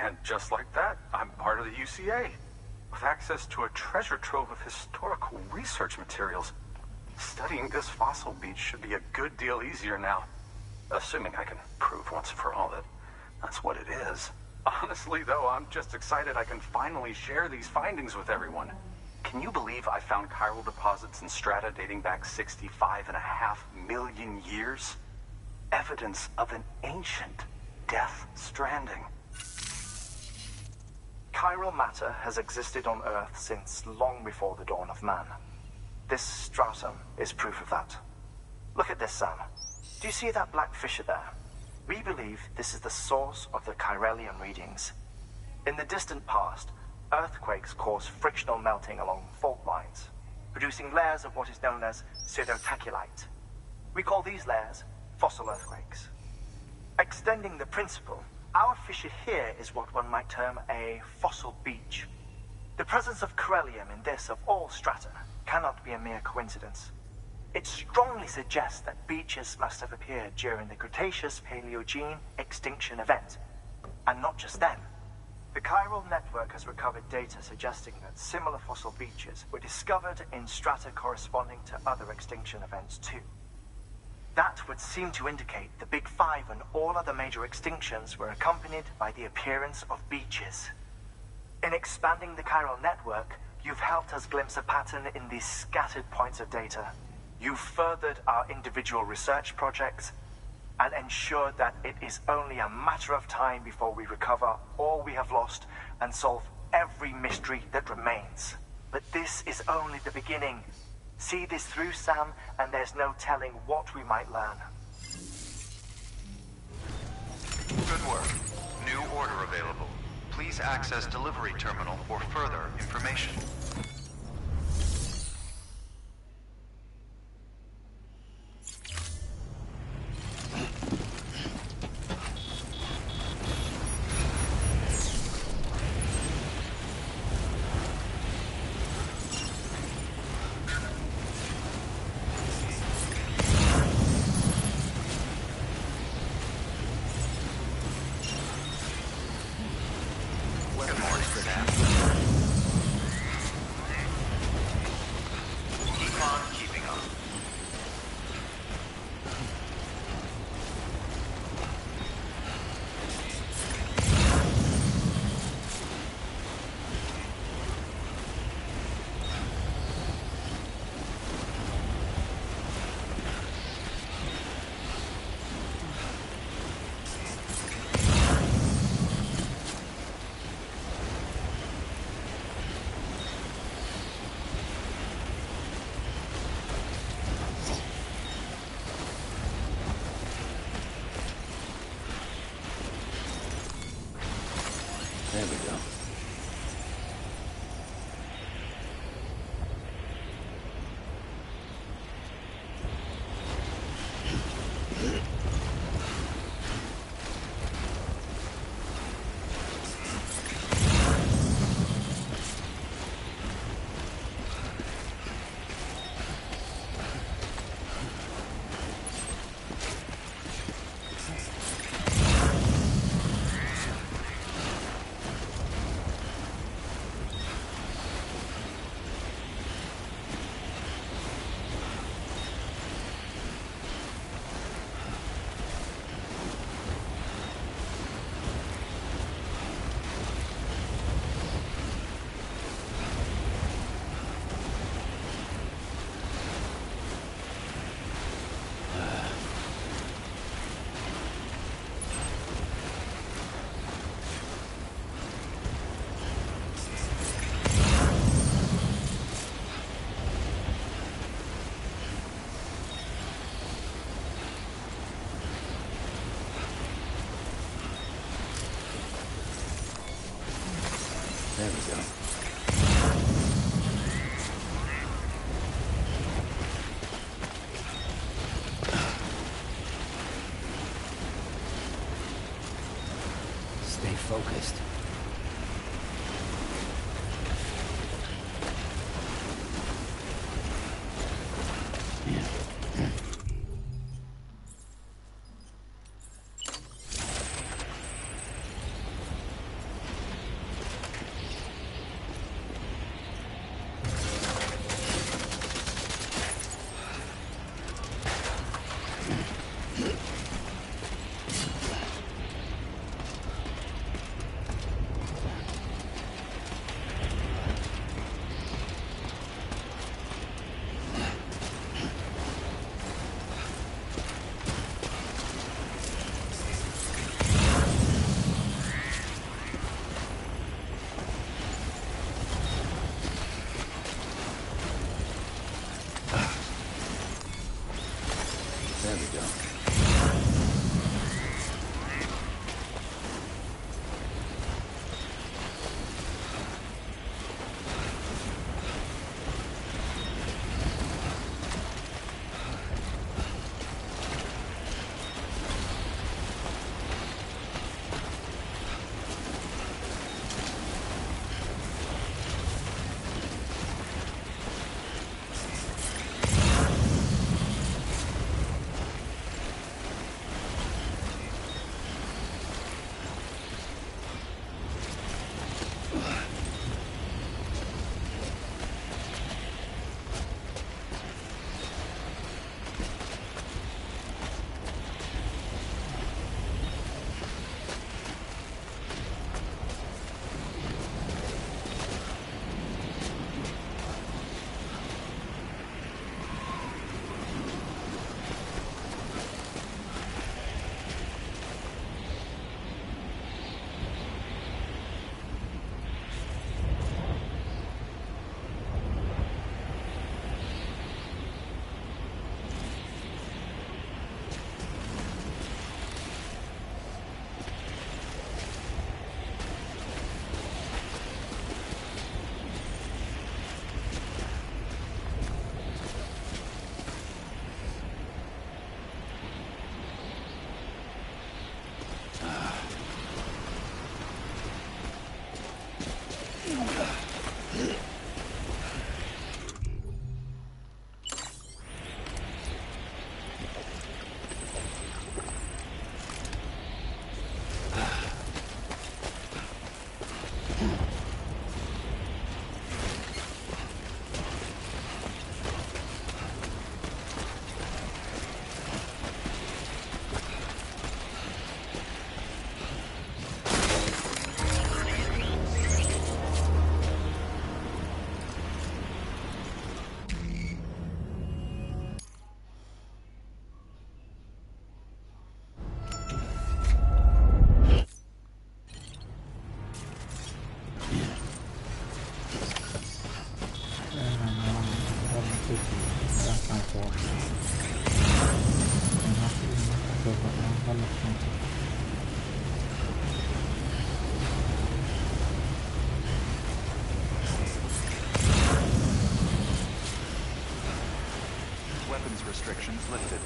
And just like that, I'm part of the UCA, with access to a treasure trove of historical research materials. Studying this fossil beach should be a good deal easier now. Assuming I can prove once for all that that's what it is. Honestly, though, I'm just excited I can finally share these findings with everyone. Can you believe I found chiral deposits in strata dating back 65.5 million years? Evidence of an ancient death stranding. Chiral matter has existed on Earth since long before the dawn of man. This stratum is proof of that. Look at this, Sam. Do you see that black fissure there? We believe this is the source of the Chiralian readings. In the distant past, earthquakes caused frictional melting along fault lines, producing layers of what is known as pseudotaculite. We call these layers fossil earthquakes. Extending the principle, our fissure here is what one might term a fossil beach. The presence of corellium in this of all strata cannot be a mere coincidence. It strongly suggests that beaches must have appeared during the Cretaceous-Paleogene extinction event. And not just then. The chiral network has recovered data suggesting that similar fossil beaches were discovered in strata corresponding to other extinction events too. That would seem to indicate the Big Five and all other major extinctions were accompanied by the appearance of beaches. In expanding the chiral network, you've helped us glimpse a pattern in these scattered points of data. You've furthered our individual research projects and ensured that it is only a matter of time before we recover all we have lost and solve every mystery that remains. But this is only the beginning. See this through, Sam, and there's no telling what we might learn. Good work. New order available. Please access delivery terminal for further information. There we go. There we go. Stay focused. Weapons restrictions lifted.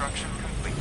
Construction complete.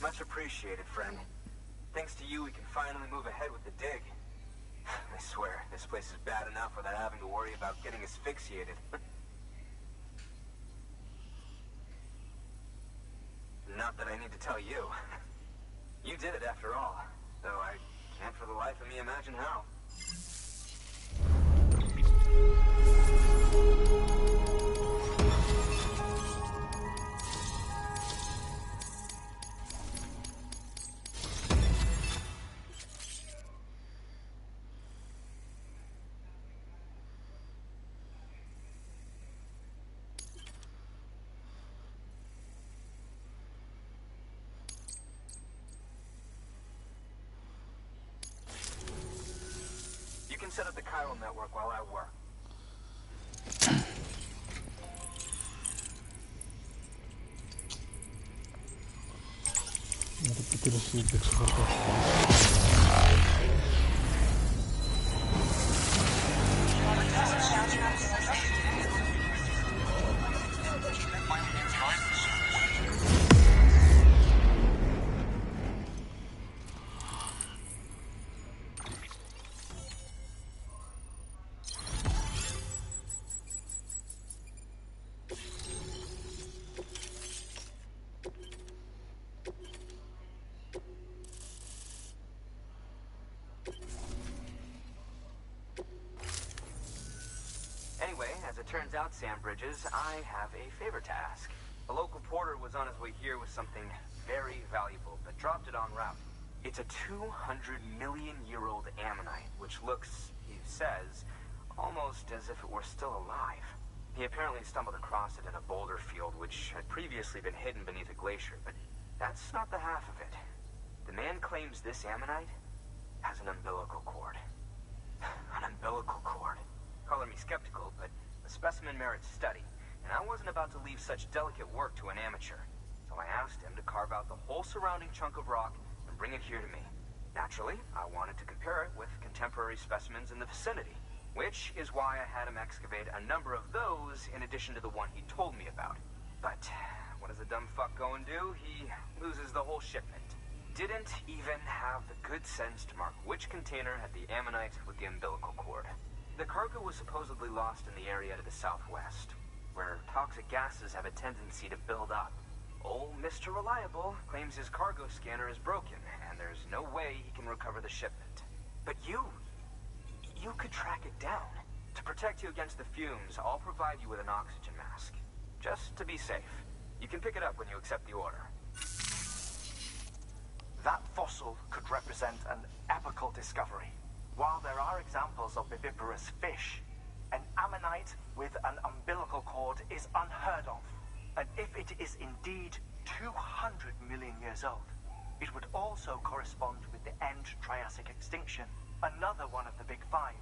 Much appreciated, friend. Thanks to you, we can finally move ahead with the dig. I swear, this place is bad enough without having to worry about getting asphyxiated. Not that I need to tell you. You did it after all, though I can't for the life of me imagine how. Set up the chiral network while I work. επιτέλους δεν ξεχωρτώ. Turns out, Sam Bridges, I have a favor to ask. A local porter was on his way here with something very valuable, but dropped it en route. It's a 200-million-year-old ammonite, which looks, he says, almost as if it were still alive. He apparently stumbled across it in a boulder field, which had previously been hidden beneath a glacier, but that's not the half of it. The man claims this ammonite has an umbilical cord. An umbilical cord. Color me skeptical, but the specimen merits study, and I wasn't about to leave such delicate work to an amateur. So I asked him to carve out the whole surrounding chunk of rock and bring it here to me. Naturally, I wanted to compare it with contemporary specimens in the vicinity, which is why I had him excavate a number of those in addition to the one he told me about. But what does a dumb fuck go and do? He loses the whole shipment. Didn't even have the good sense to mark which container had the ammonite with the umbilical cord. The cargo was supposedly lost in the area to the southwest, where toxic gases have a tendency to build up. Old Mr. Reliable claims his cargo scanner is broken, and there's no way he can recover the shipment. But you could track it down. To protect you against the fumes, I'll provide you with an oxygen mask. Just to be safe. You can pick it up when you accept the order. That fossil could represent an epical discovery. While there are examples of viviparous fish, an ammonite with an umbilical cord is unheard of. And if it is indeed 200 million years old, it would also correspond with the end Triassic extinction, another one of the big five.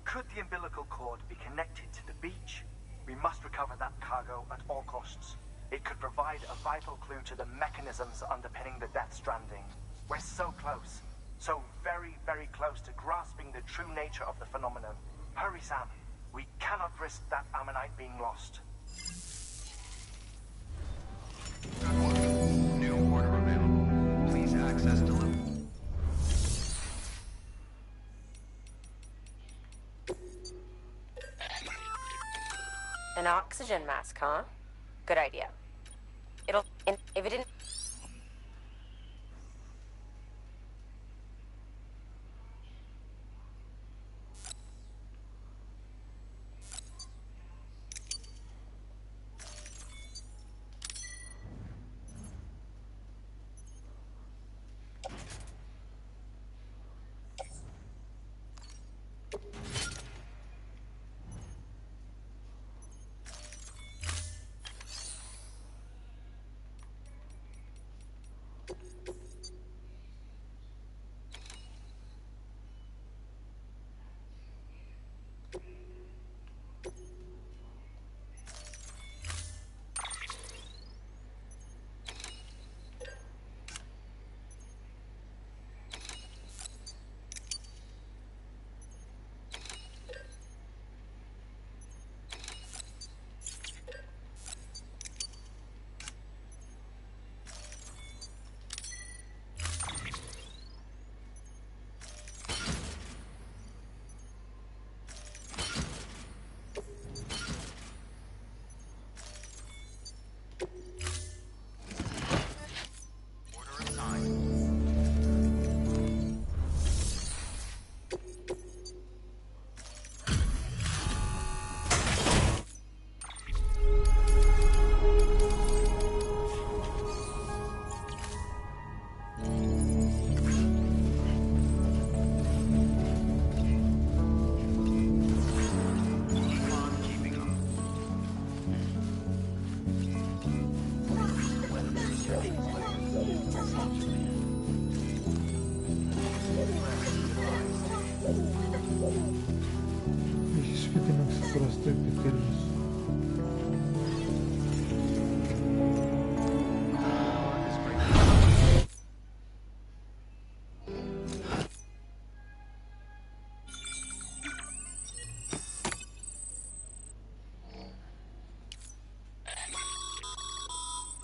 Could the umbilical cord be connected to the beach? We must recover that cargo at all costs. It could provide a vital clue to the mechanisms underpinning the Death Stranding. We're so close. So very, very close to grasping the true nature of the phenomenon. Hurry, Sam. We cannot risk that ammonite being lost. New order available. Please access delivery. An oxygen mask, huh? Good idea. If it didn't...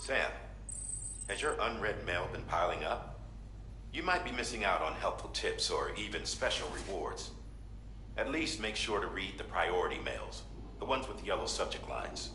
Sam, has your unread mail been piling up? You might be missing out on helpful tips or even special rewards. At least make sure to read the priority mails, the ones with yellow subject lines.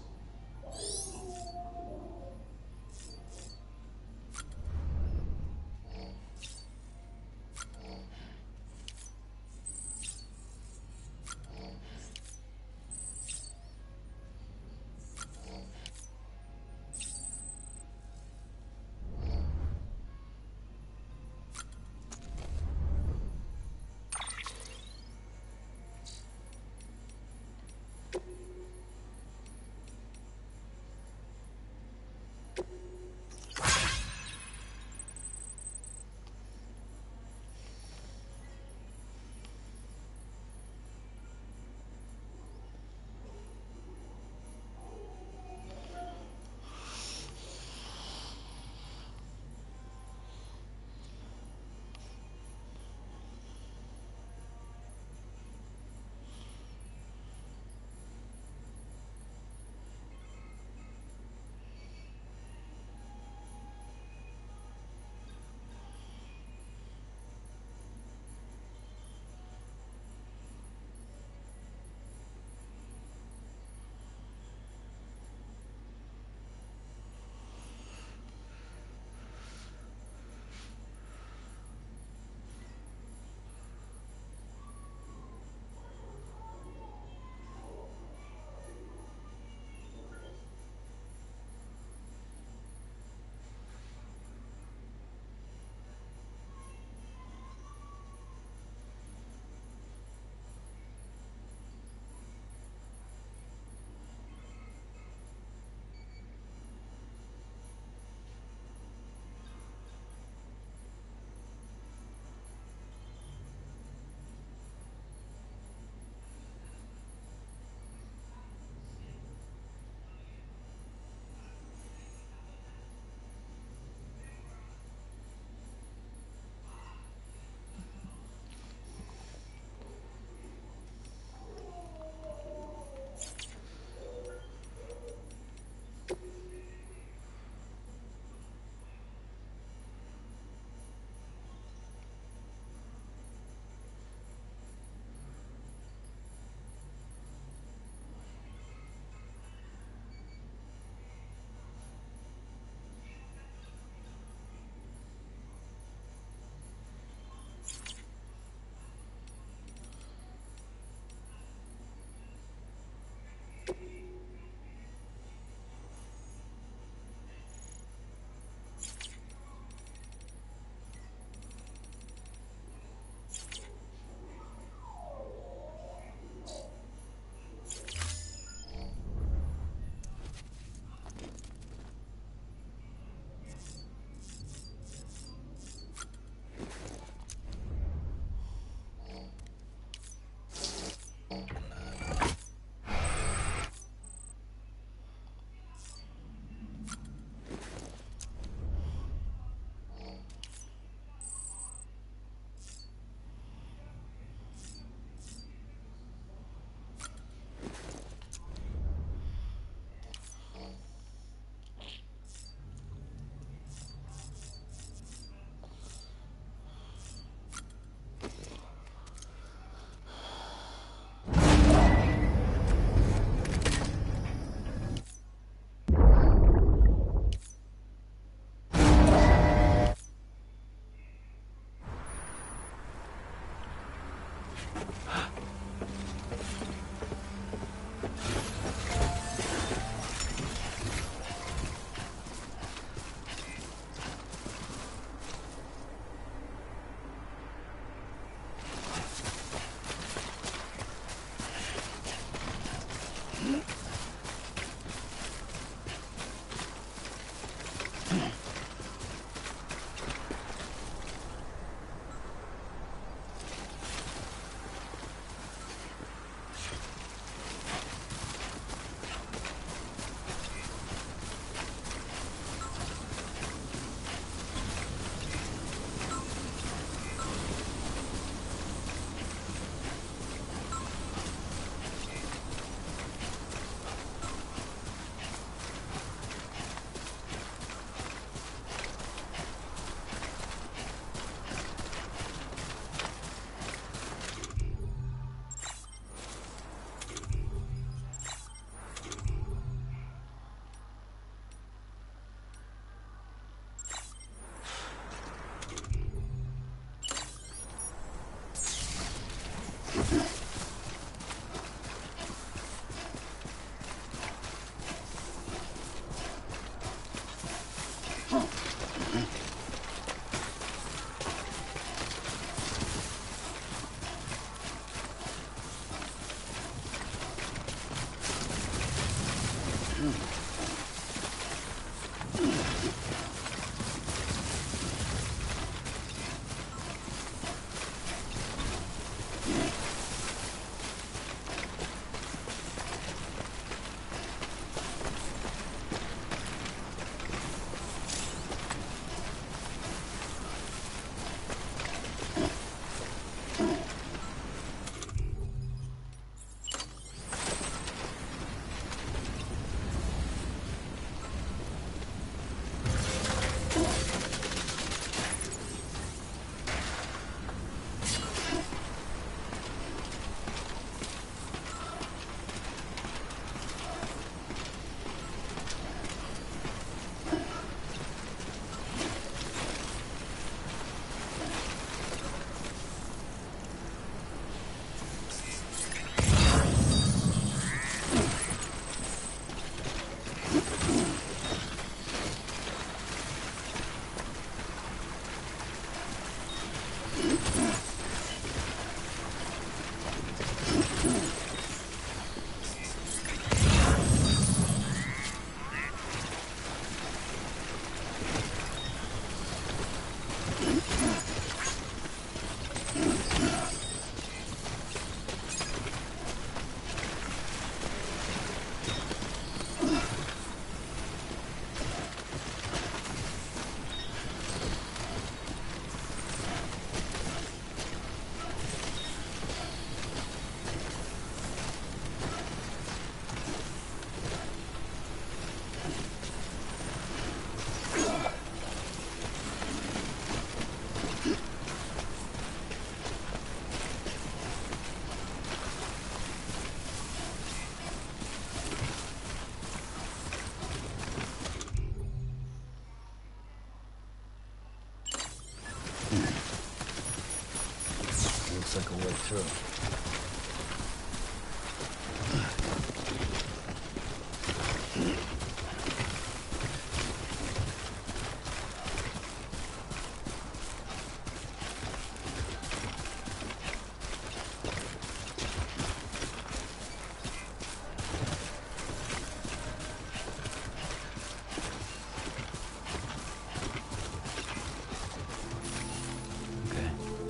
Looks like a way through.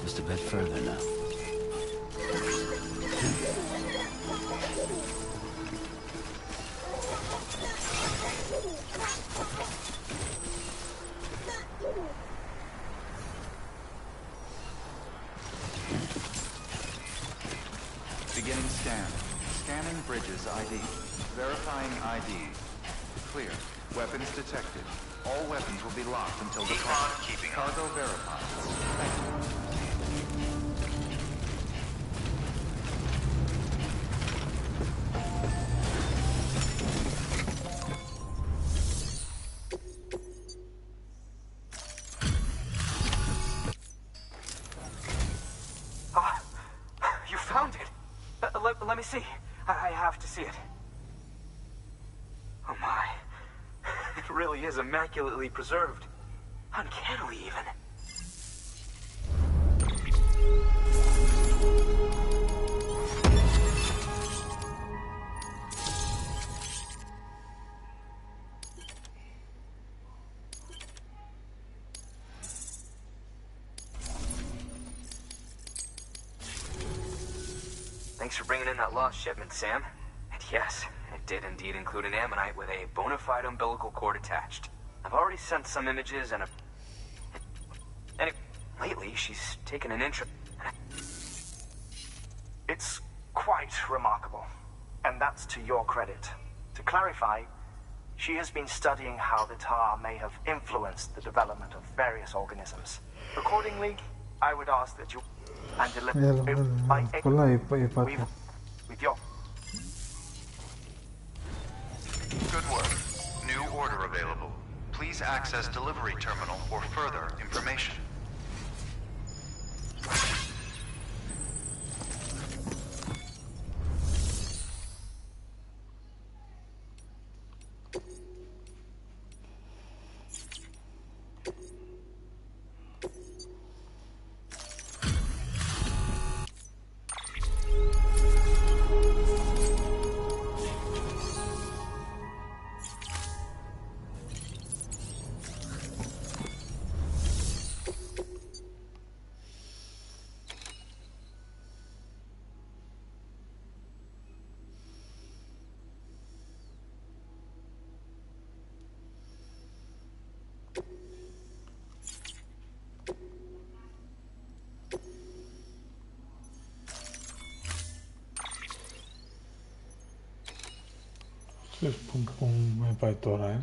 Just a bit further now. Beginning scan. Scanning bridges ID. Verifying ID. Clear. Weapons detected. All weapons will be locked until the cargo verified. Thank you. You found it. Let me see. I have to see it. Oh my. It really is immaculately preserved. Uncannily, even. Thanks for bringing in that lost shipment, Sam. And yes, it did indeed include an ammonite with a bona fide umbilical cord attached. I've already sent some images and lately, she's taken an interest. It's quite remarkable, and that's to your credit. To clarify, she has been studying how the tar may have influenced the development of various organisms. Accordingly, I would ask that you and deliver with your Good work. New order available. Please access delivery terminal for further information. Ξέρεις που με πάει τώρα,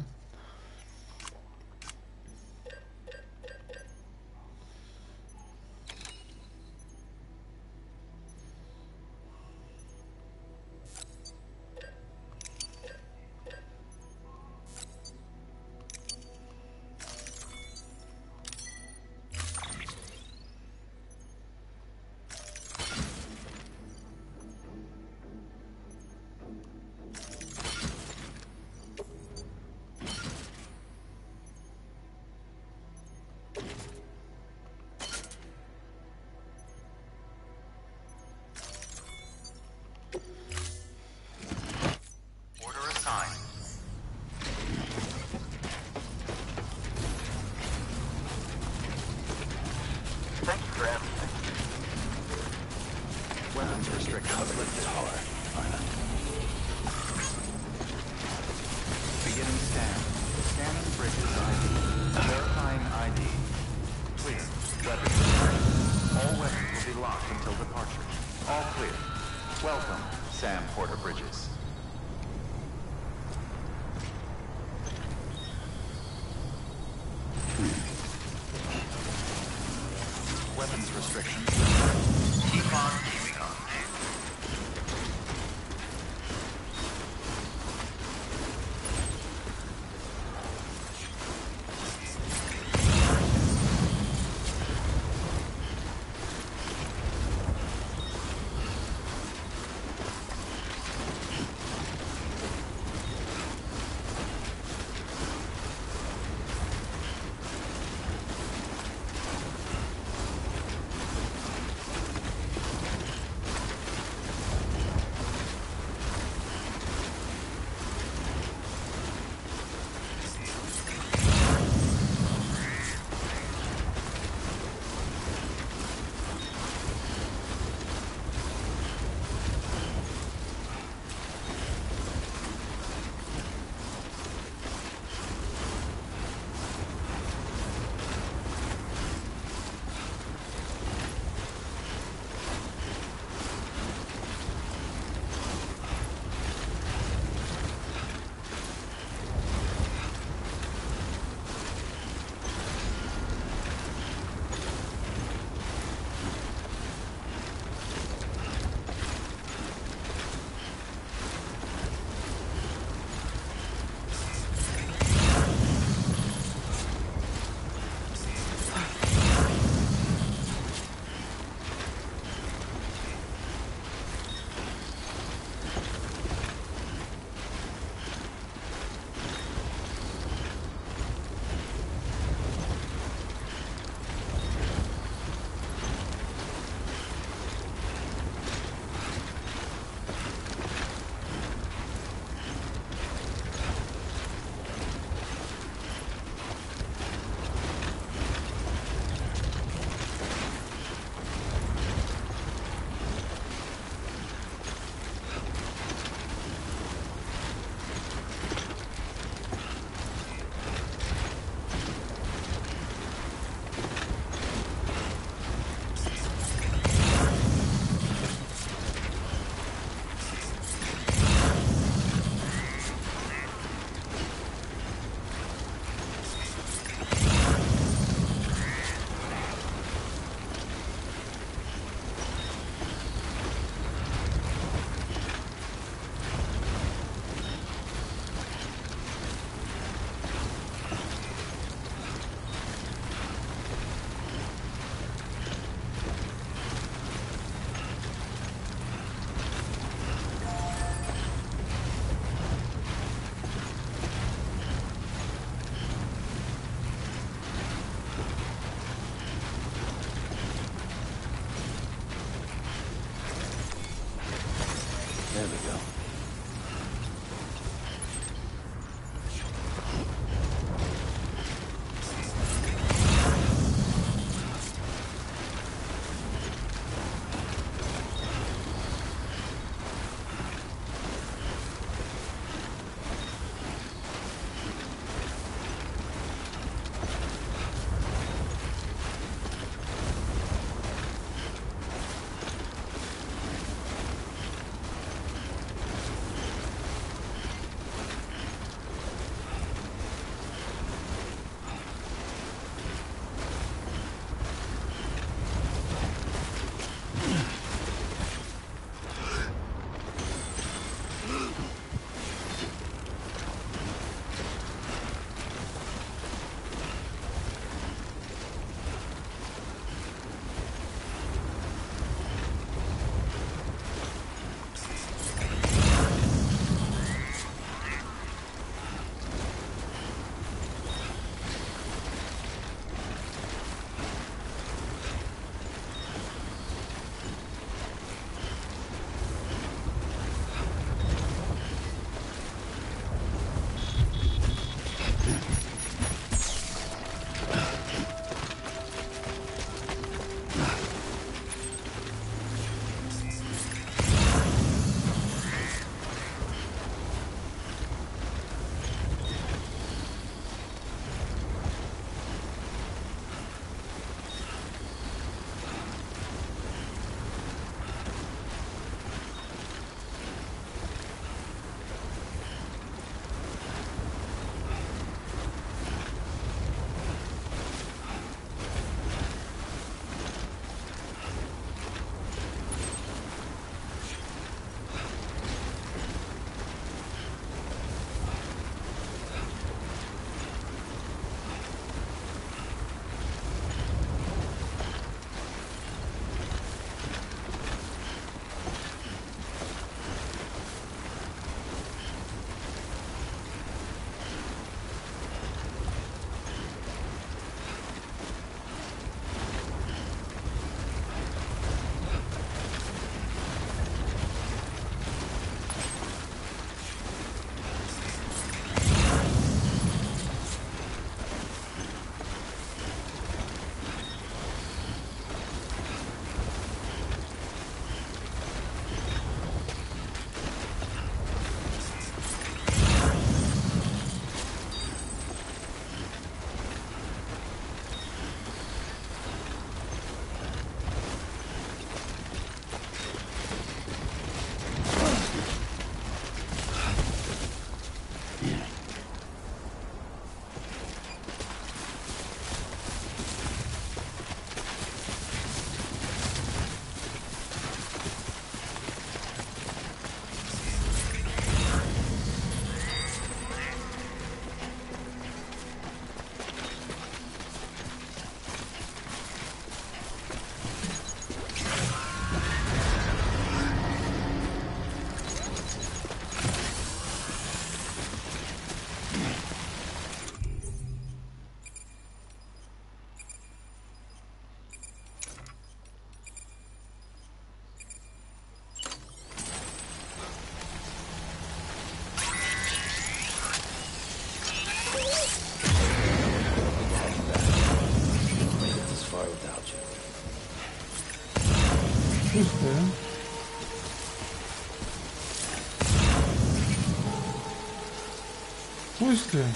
Πού είστε?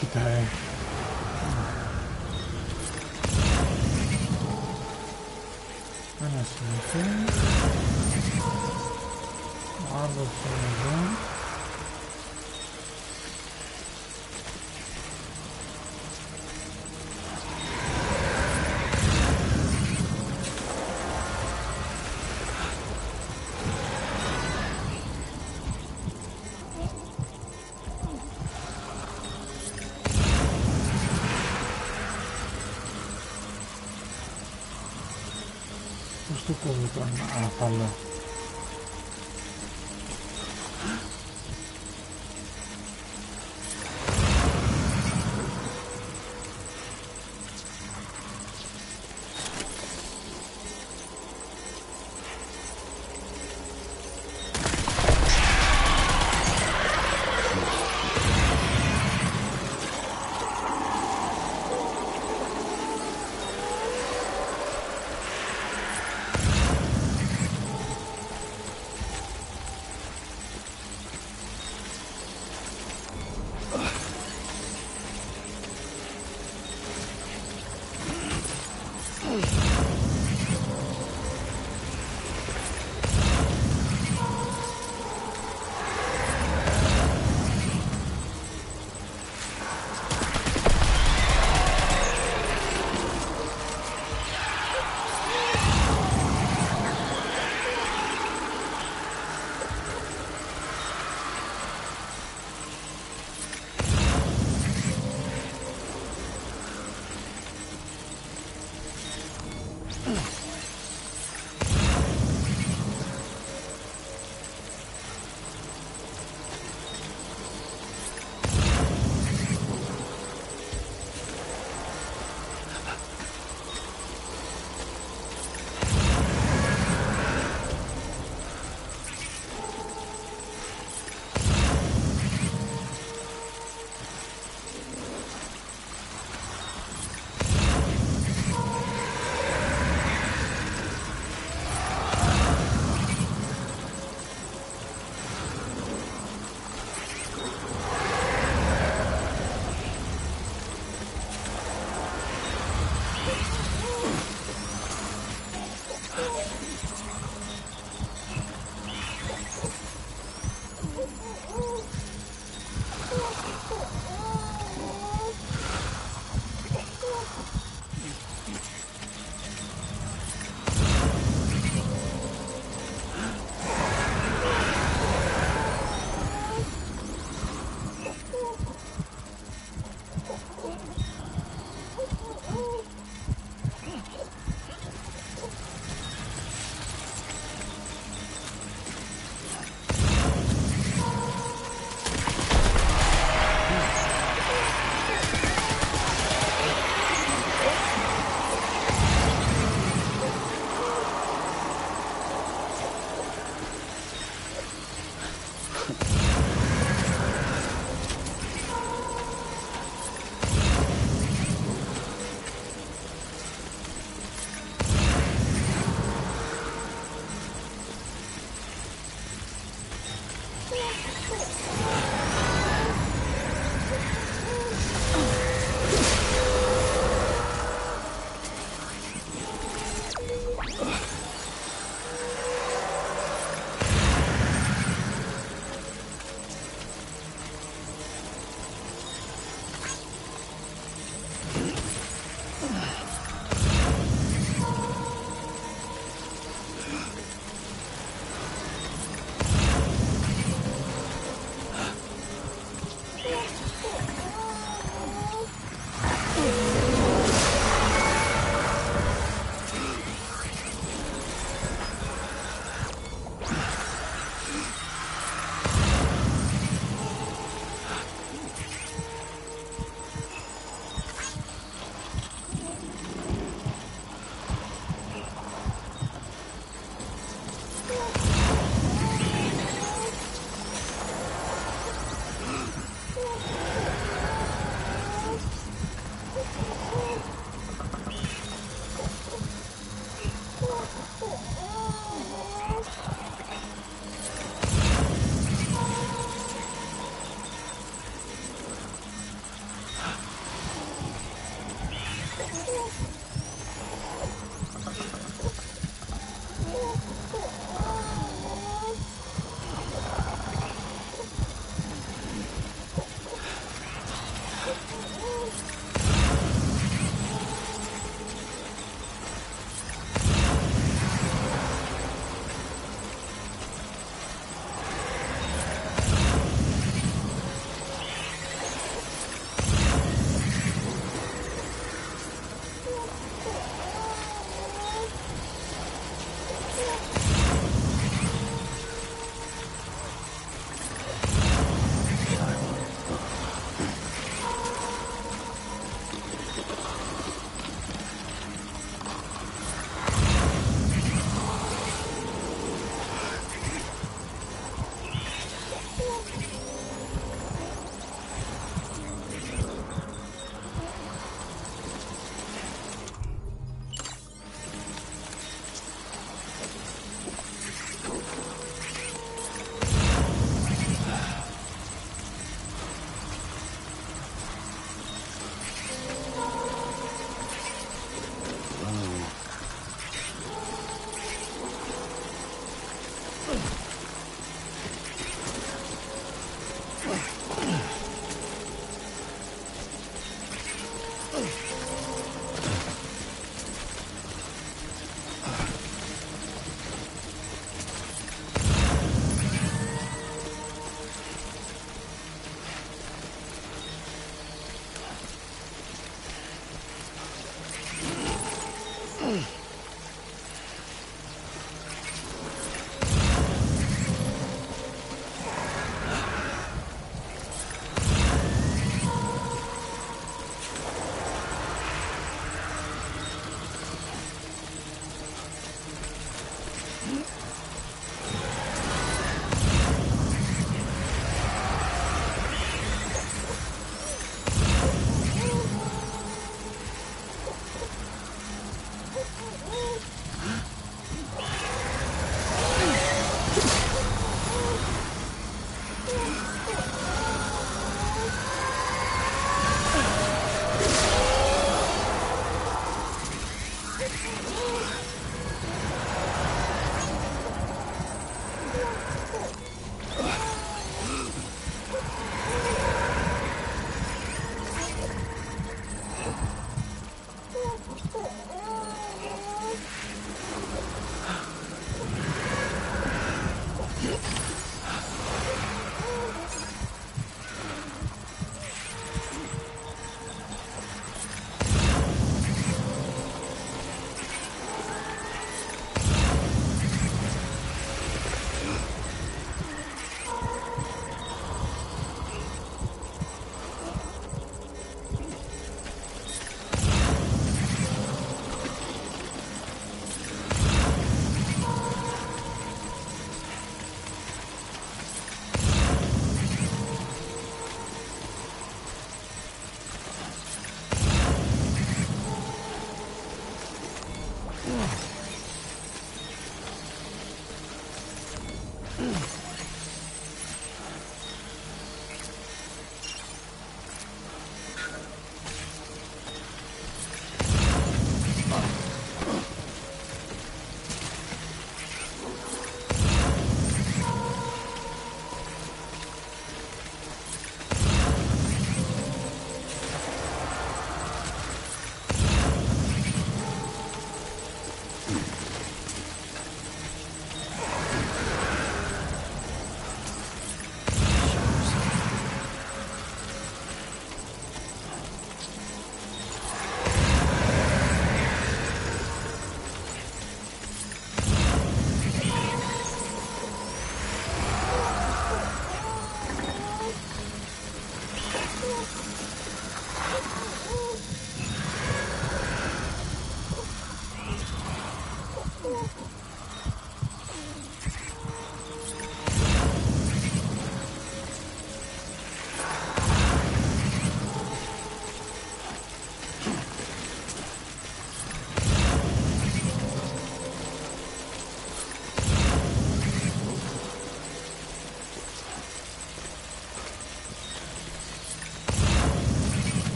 Κοίτα, ένας είναι εκεί. Ο άλλος είναι εδώ. Πώς το κόβω τον άθαλο?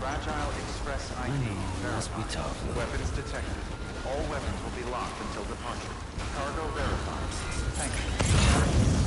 Fragile Express ID. Must be tough. Weapons detected. All weapons will be locked until departure. Cargo verified. Thank you.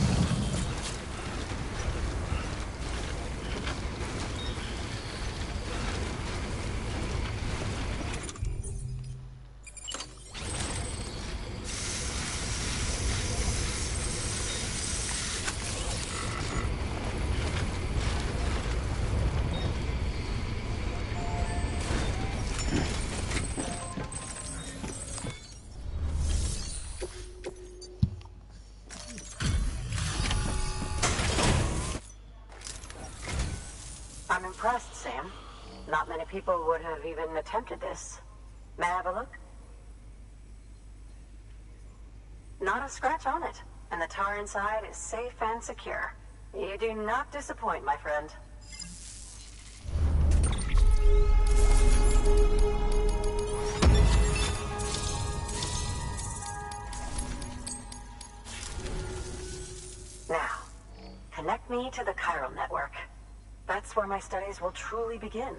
I'm impressed, Sam. Not many people would have even attempted this. May I have a look? Not a scratch on it, and the tar inside is safe and secure. You do not disappoint, my friend. Now, connect me to the chiral network. That's where my studies will truly begin.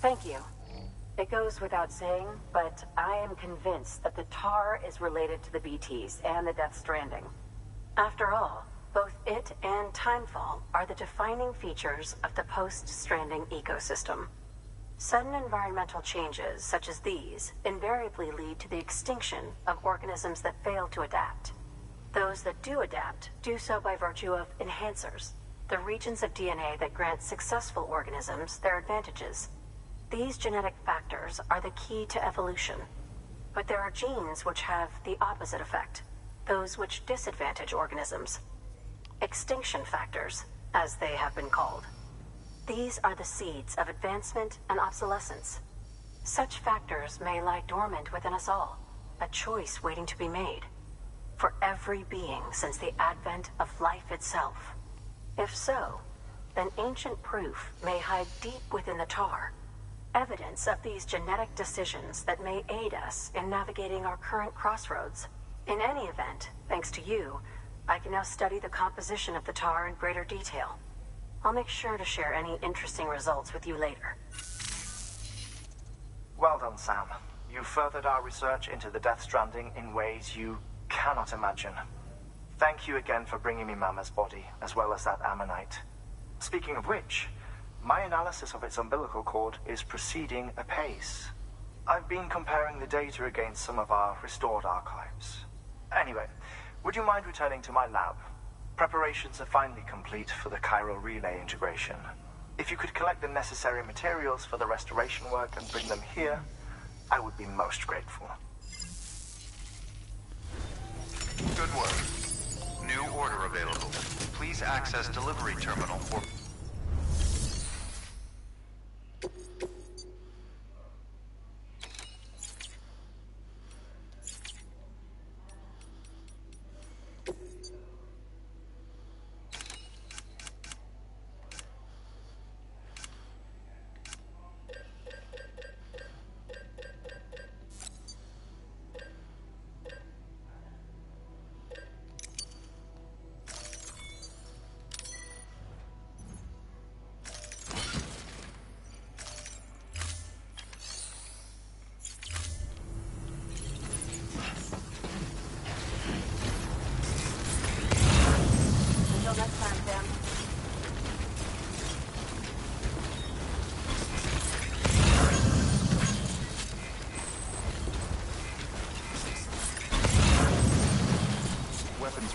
Thank you. It goes without saying, but I am convinced that the tar is related to the BTs and the Death Stranding. After all, both it and Timefall are the defining features of the post-Stranding ecosystem. Sudden environmental changes, such as these, invariably lead to the extinction of organisms that fail to adapt. Those that do adapt do so by virtue of enhancers, the regions of DNA that grant successful organisms their advantages. These genetic factors are the key to evolution. But there are genes which have the opposite effect, those which disadvantage organisms. Extinction factors, as they have been called. These are the seeds of advancement and obsolescence. Such factors may lie dormant within us all, a choice waiting to be made. For every being since the advent of life itself. If so, then ancient proof may hide deep within the tar, evidence of these genetic decisions that may aid us in navigating our current crossroads. In any event, thanks to you, I can now study the composition of the tar in greater detail. I'll make sure to share any interesting results with you later. Well done, Sam. You furthered our research into the Death Stranding in ways you cannot imagine. Thank you again for bringing me Mama's body, as well as that ammonite. Speaking of which, my analysis of its umbilical cord is proceeding apace. I've been comparing the data against some of our restored archives. Anyway, would you mind returning to my lab? Preparations are finally complete for the chiral relay integration. If you could collect the necessary materials for the restoration work and bring them here, I would be most grateful. Good work. New order available. Please access delivery terminal for...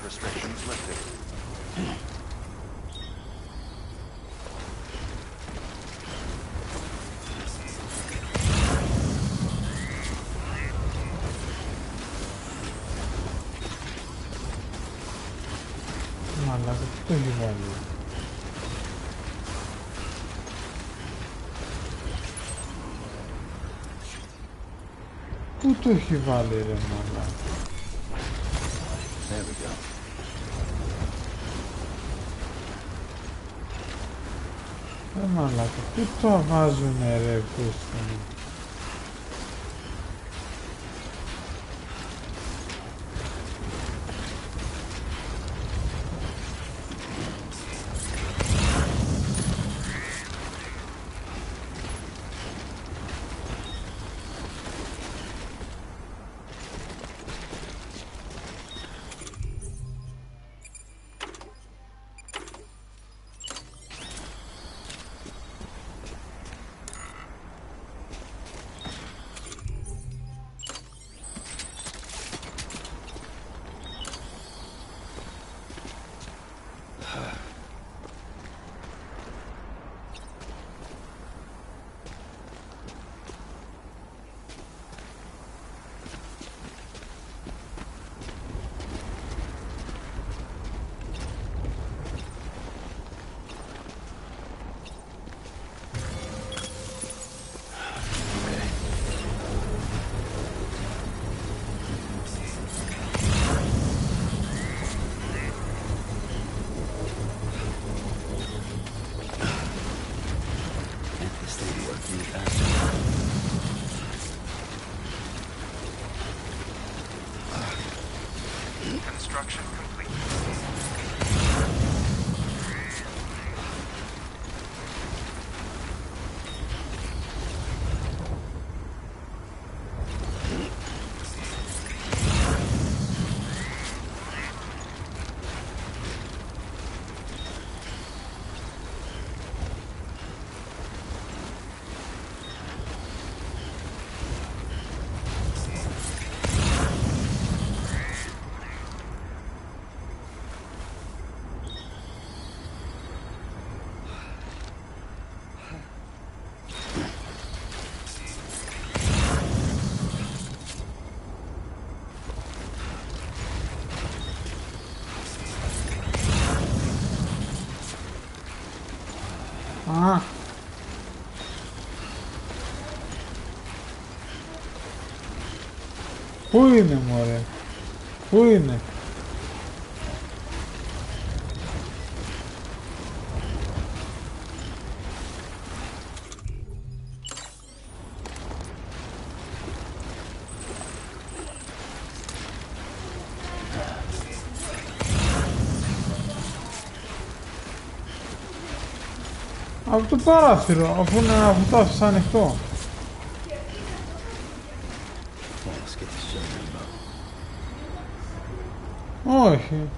Restrictions lifted. Μαλάκα, τι το έχει βάλει. Πού το έχει βάλει ρε μαλάκα. There we go. Μαλάκα, πού το βάζουνε ρε πούστο. Construction complete. Πού είναι μωρέ? Πού είναι? Από το παράθυρο, αφού το άφησα ανοιχτό. Όχι.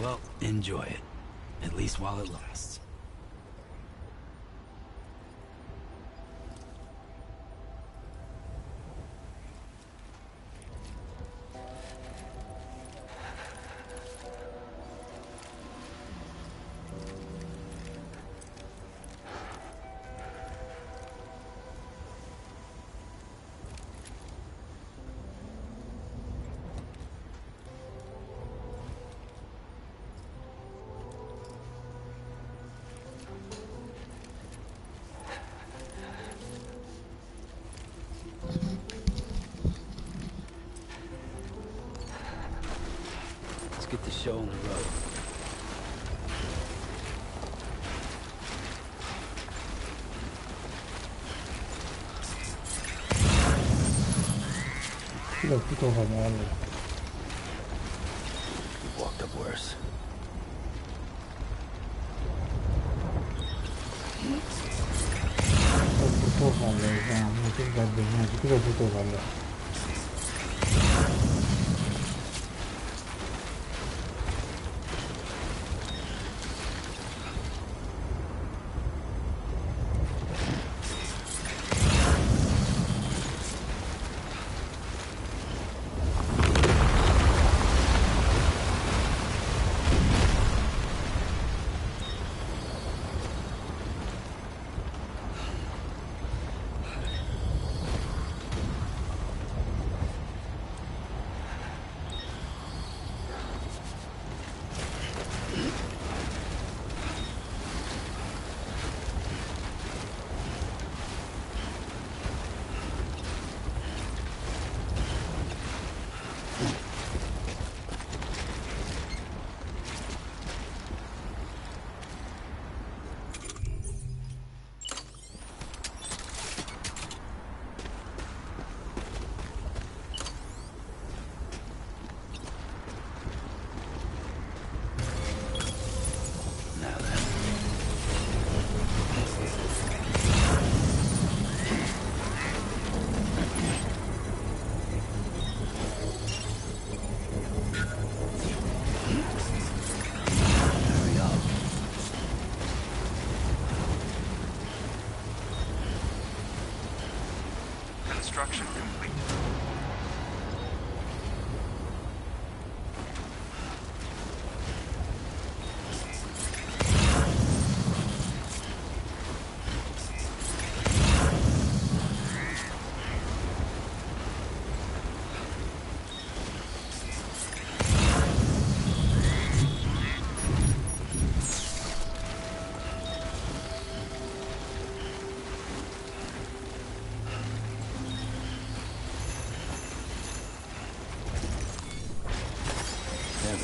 Well, enjoy it. At least while it lasts. Get the show on the road. We've walked up worse.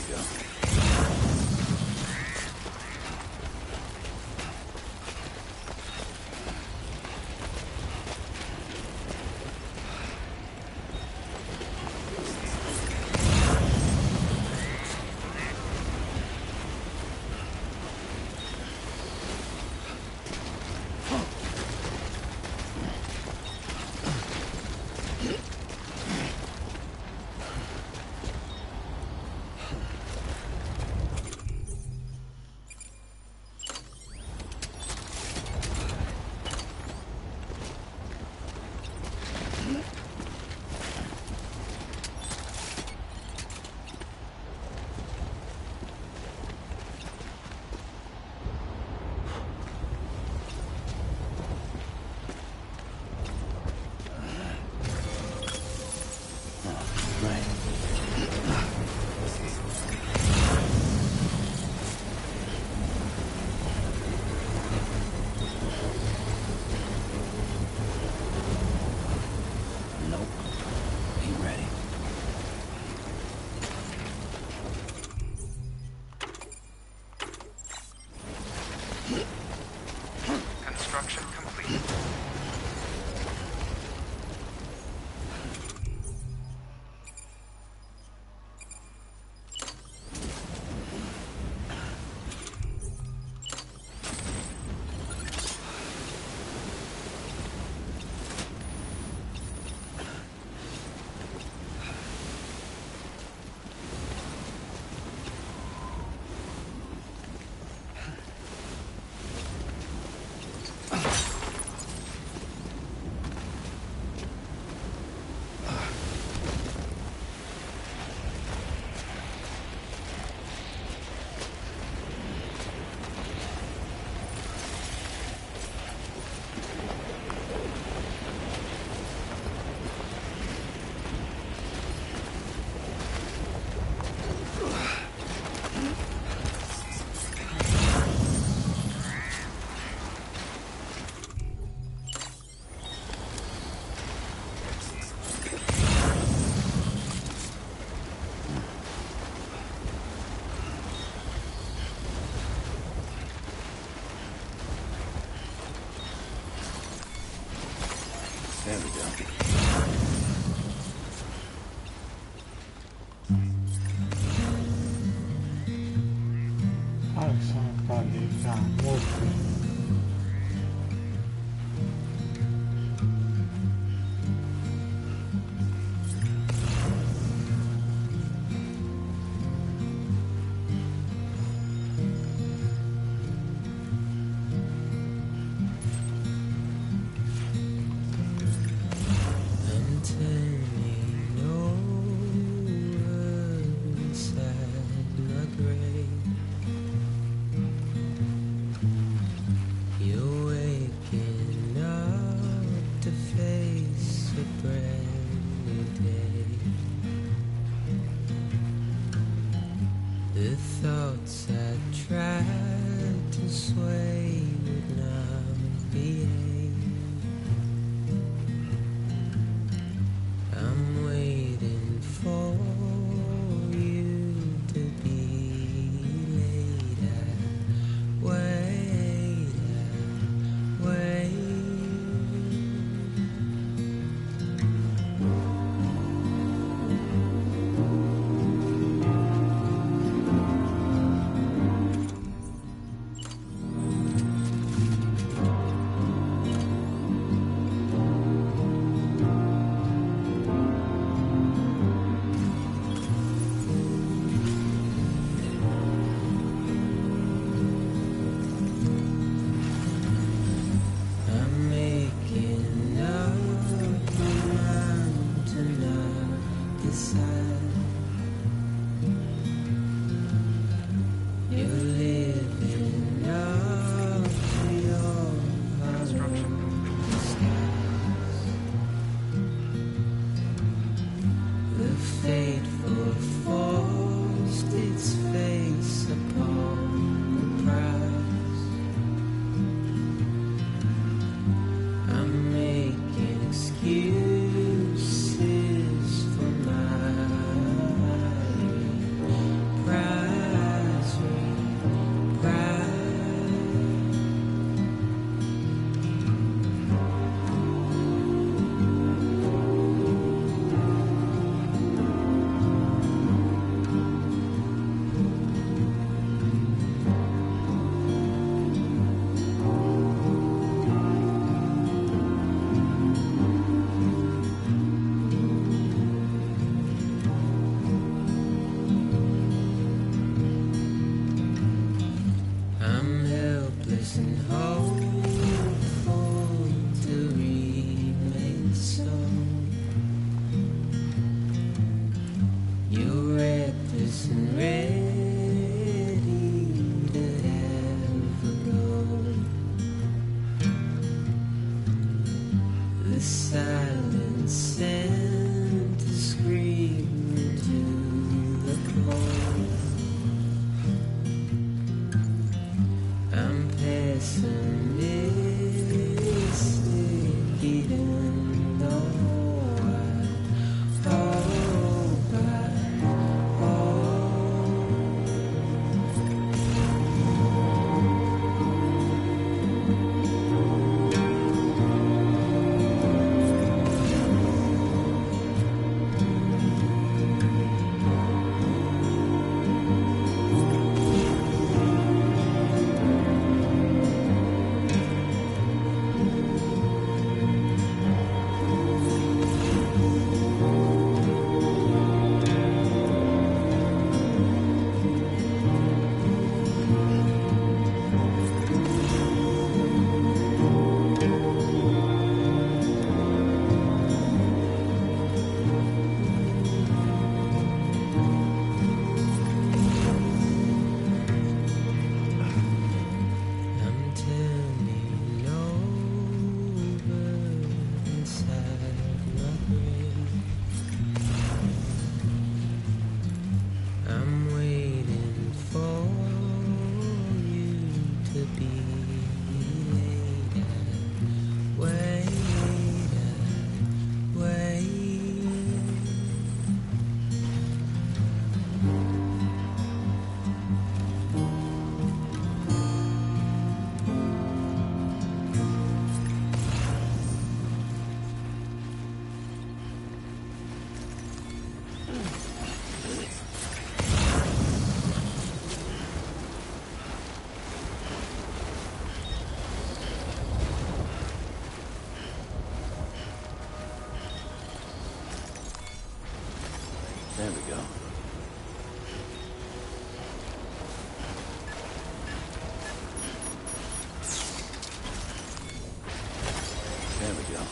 go. Construction complete. There we go. Άρχισαν πάλι γαμώθη. Excuses for my pride. There we go. There we go.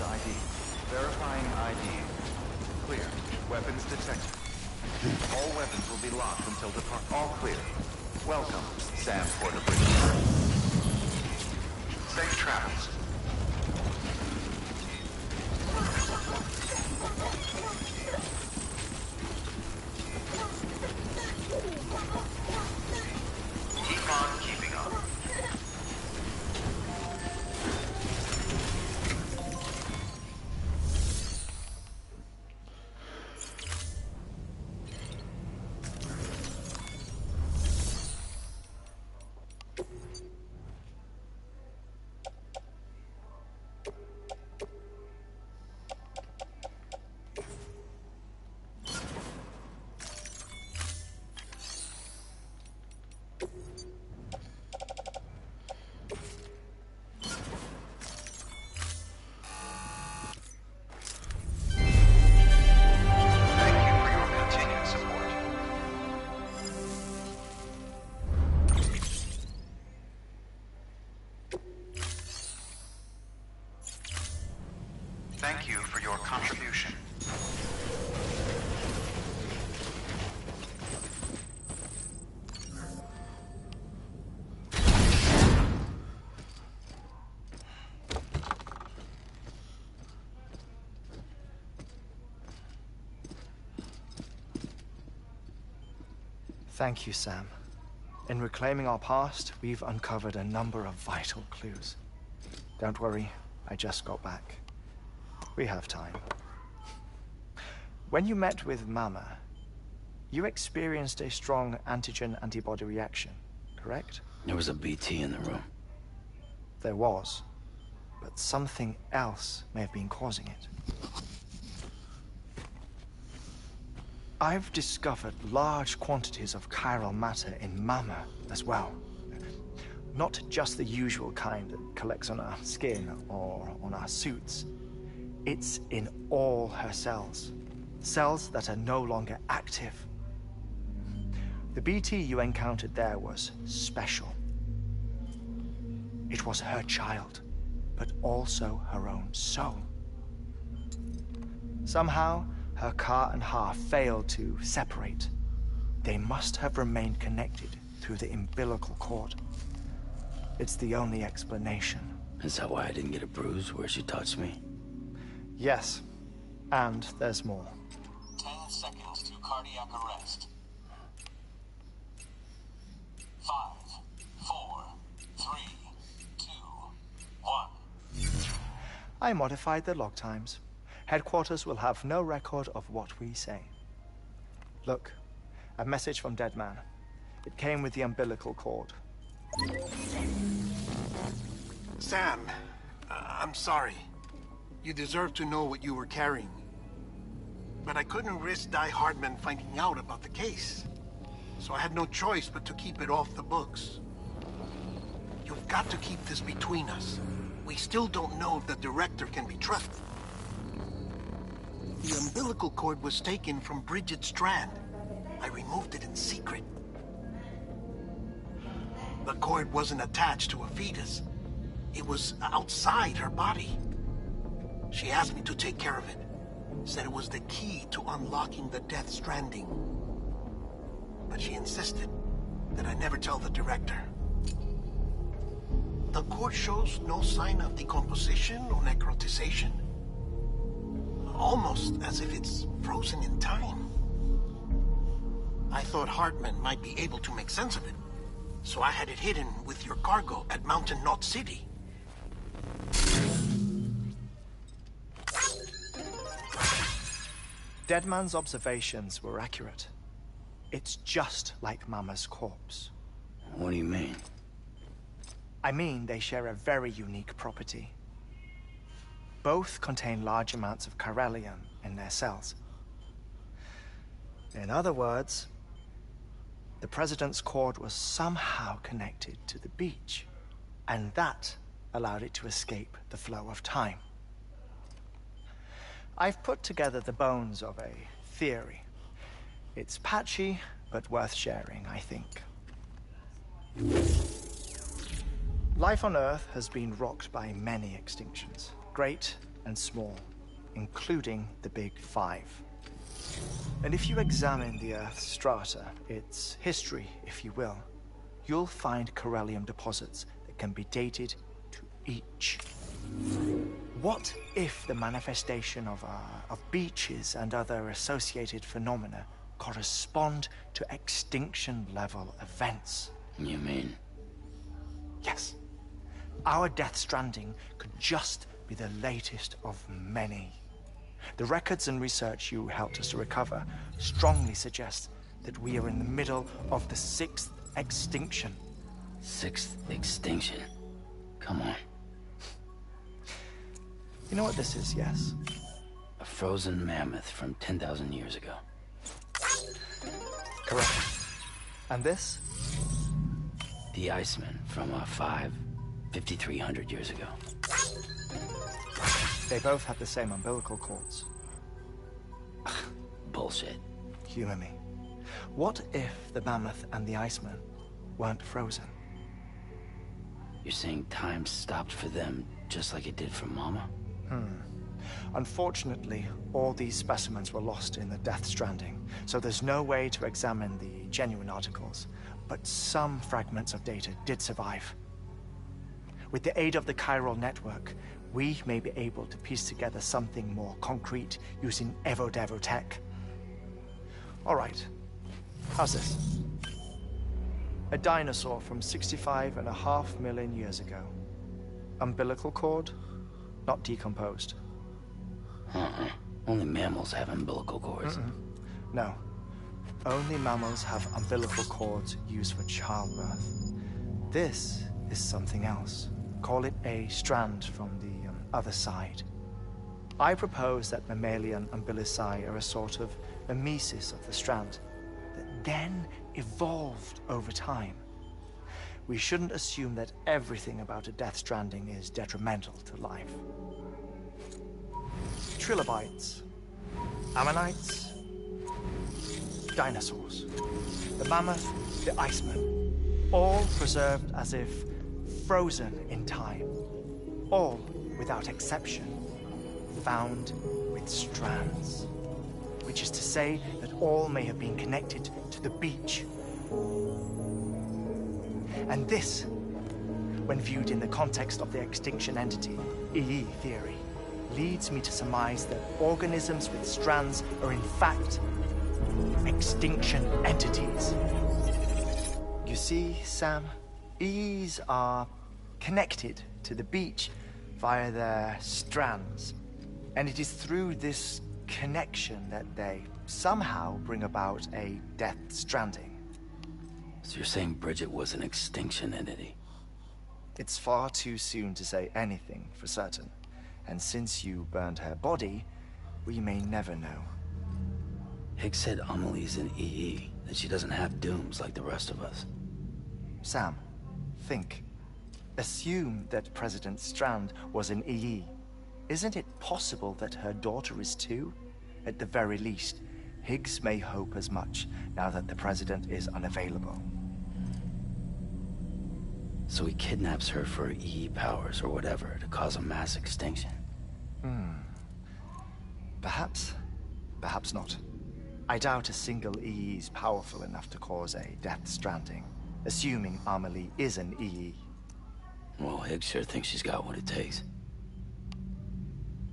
ID. Verifying ID. Clear. Weapons detected. All weapons will be locked until depart. All clear. Welcome, Sam Porter Bridges. Safe travels. Keep on keeping on. Thank you for your contribution. Thank you, Sam. In reclaiming our past, we've uncovered a number of vital clues. Don't worry, I just got back. We have time. When you met with Mama, you experienced a strong antigen-antibody reaction, correct? There was a BT in the room. There was, but something else may have been causing it. I've discovered large quantities of chiral matter in Mama as well. Not just the usual kind that collects on our skin or on our suits. It's in all her cells. Cells that are no longer active. The BT you encountered there was special. It was her child, but also her own soul. Somehow, her car and half failed to separate. They must have remained connected through the umbilical cord. It's the only explanation. Is that why I didn't get a bruise where she touched me? Yes, and there's more. 10 seconds to cardiac arrest. 5, 4, 3, 2, 1. I modified the log times. Headquarters will have no record of what we say. Look, a message from Dead Man. It came with the umbilical cord. Sam, I'm sorry. You deserve to know what you were carrying. But I couldn't risk Die Hardman finding out about the case. So I had no choice but to keep it off the books. You've got to keep this between us. We still don't know if the director can be trusted. The umbilical cord was taken from Bridget Strand. I removed it in secret. The cord wasn't attached to a fetus. It was outside her body. She asked me to take care of it. Said it was the key to unlocking the Death Stranding. But she insisted that I never tell the director. The cord shows no sign of decomposition or necrotization. Almost as if it's frozen in time. I thought Hartman might be able to make sense of it. So I had it hidden with your cargo at Mountain Knot City. Deadman's observations were accurate. It's just like Mama's corpse. What do you mean? I mean they share a very unique property. Both contain large amounts of chiralium in their cells. In other words, the President's cord was somehow connected to the beach, and that allowed it to escape the flow of time. I've put together the bones of a theory. It's patchy, but worth sharing, I think. Life on Earth has been rocked by many extinctions, great and small, including the Big Five. And if you examine the Earth's strata, its history, if you will, you'll find chiralium deposits that can be dated to each. What if the manifestation of beaches and other associated phenomena correspond to extinction-level events? You mean? Yes. Our Death Stranding could just be the latest of many. The records and research you helped us to recover strongly suggest that we are in the middle of the 6th extinction. 6th extinction? Come on. You know what this is, yes? A frozen mammoth from 10,000 years ago. Correct. And this? The Iceman from 5,300 years ago. They both have the same umbilical cords. Bullshit. Humor me. What if the mammoth and the Iceman weren't frozen? You're saying time stopped for them just like it did for Mama? Unfortunately, all these specimens were lost in the Death Stranding, so there's no way to examine the genuine articles, but some fragments of data did survive. With the aid of the chiral network, we may be able to piece together something more concrete using Evo-Devo tech. All right, how's this? A dinosaur from 65.5 million years ago. Umbilical cord, not decomposed. Only mammals have umbilical cords. No. Only mammals have umbilical cords used for childbirth. This is something else. Call it a strand from the other side. I propose that mammalian umbilici are a sort of mimesis of the strand that then evolved over time. We shouldn't assume that everything about a Death Stranding is detrimental to life. Trilobites, ammonites, dinosaurs, the mammoth, the Iceman, all preserved as if frozen in time, all, without exception, found with strands, which is to say that all may have been connected to the beach. And this, when viewed in the context of the extinction entity, EE theory, leads me to surmise that organisms with strands are in fact extinction entities. You see, Sam, EEs are connected to the beach via their strands. And it is through this connection that they somehow bring about a Death Stranding. So you're saying Bridget was an extinction entity? It's far too soon to say anything for certain. And since you burned her body, we may never know. Higgs said Amelie's an EE, that she doesn't have dooms like the rest of us. Sam, think. Assume that President Strand was an EE. Isn't it possible that her daughter is too? At the very least, Higgs may hope as much now that the President is unavailable. So he kidnaps her for EE powers or whatever to cause a mass extinction. Perhaps. Perhaps not. I doubt a single EE is powerful enough to cause a Death Stranding, assuming Amelie is an EE. Well, Higgs sure thinks she's got what it takes.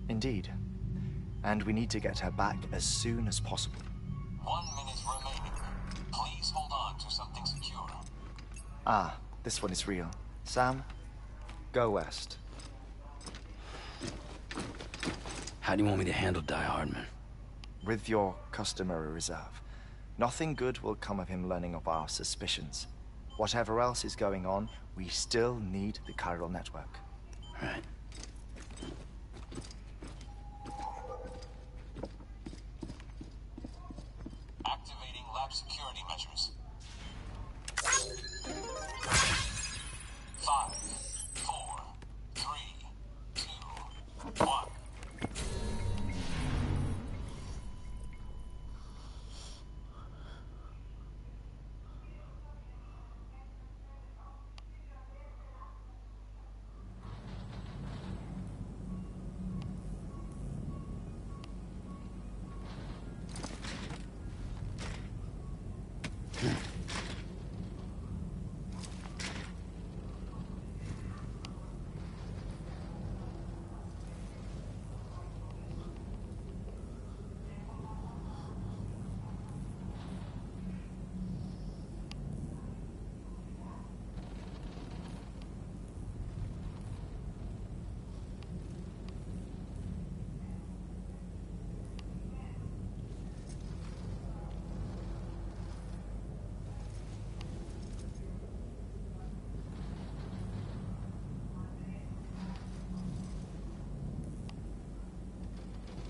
Indeed. And we need to get her back as soon as possible. 1 minute remaining. Please hold on to something secure. Ah, this one is real. Sam, go west. How do you want me to handle Die Hardman? With your customary reserve. Nothing good will come of him learning of our suspicions. Whatever else is going on, we still need the chiral network. Right. Activating lab security measures. 5, 4, 3, 2, 1.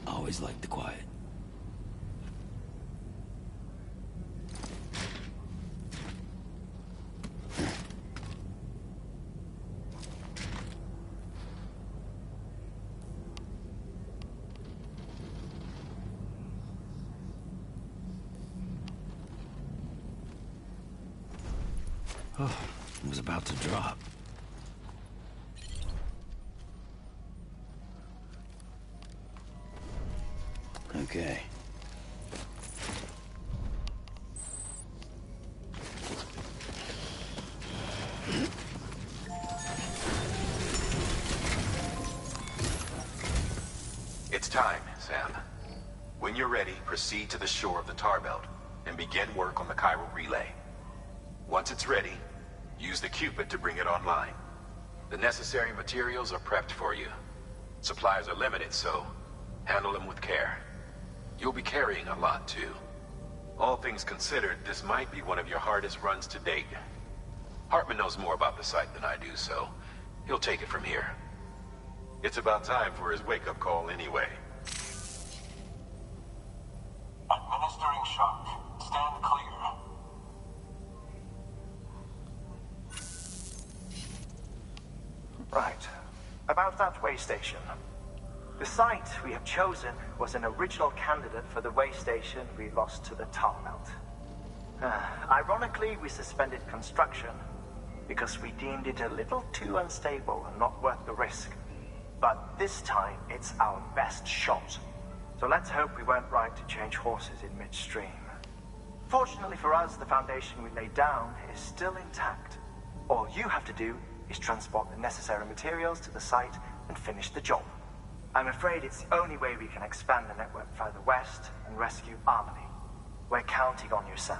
Always liked the quiet. Oh, it was about to drop. Okay. It's time, Sam. When you're ready, proceed to the shore of the tar belt and begin work on the chiral relay. Once it's ready, use the Cupid to bring it online. The necessary materials are prepped for you. Supplies are limited, so handle them with care. You'll be carrying a lot, too. All things considered, this might be one of your hardest runs to date. Hartman knows more about the site than I do, so he'll take it from here. It's about time for his wake-up call anyway. Administering shock. Stand clear. Right. About that way station. The site we have chosen was an original candidate for the way station we lost to the tar belt. Ironically, we suspended construction because we deemed it a little too unstable and not worth the risk. But this time, it's our best shot. So let's hope we weren't right to change horses in midstream. Fortunately for us, the foundation we laid down is still intact. All you have to do is transport the necessary materials to the site and finish the job. I'm afraid it's the only way we can expand the network further west and rescue Harmony. We're counting on you, Sam.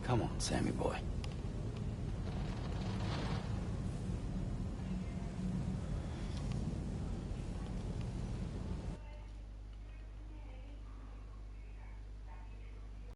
Come on, Sammy boy.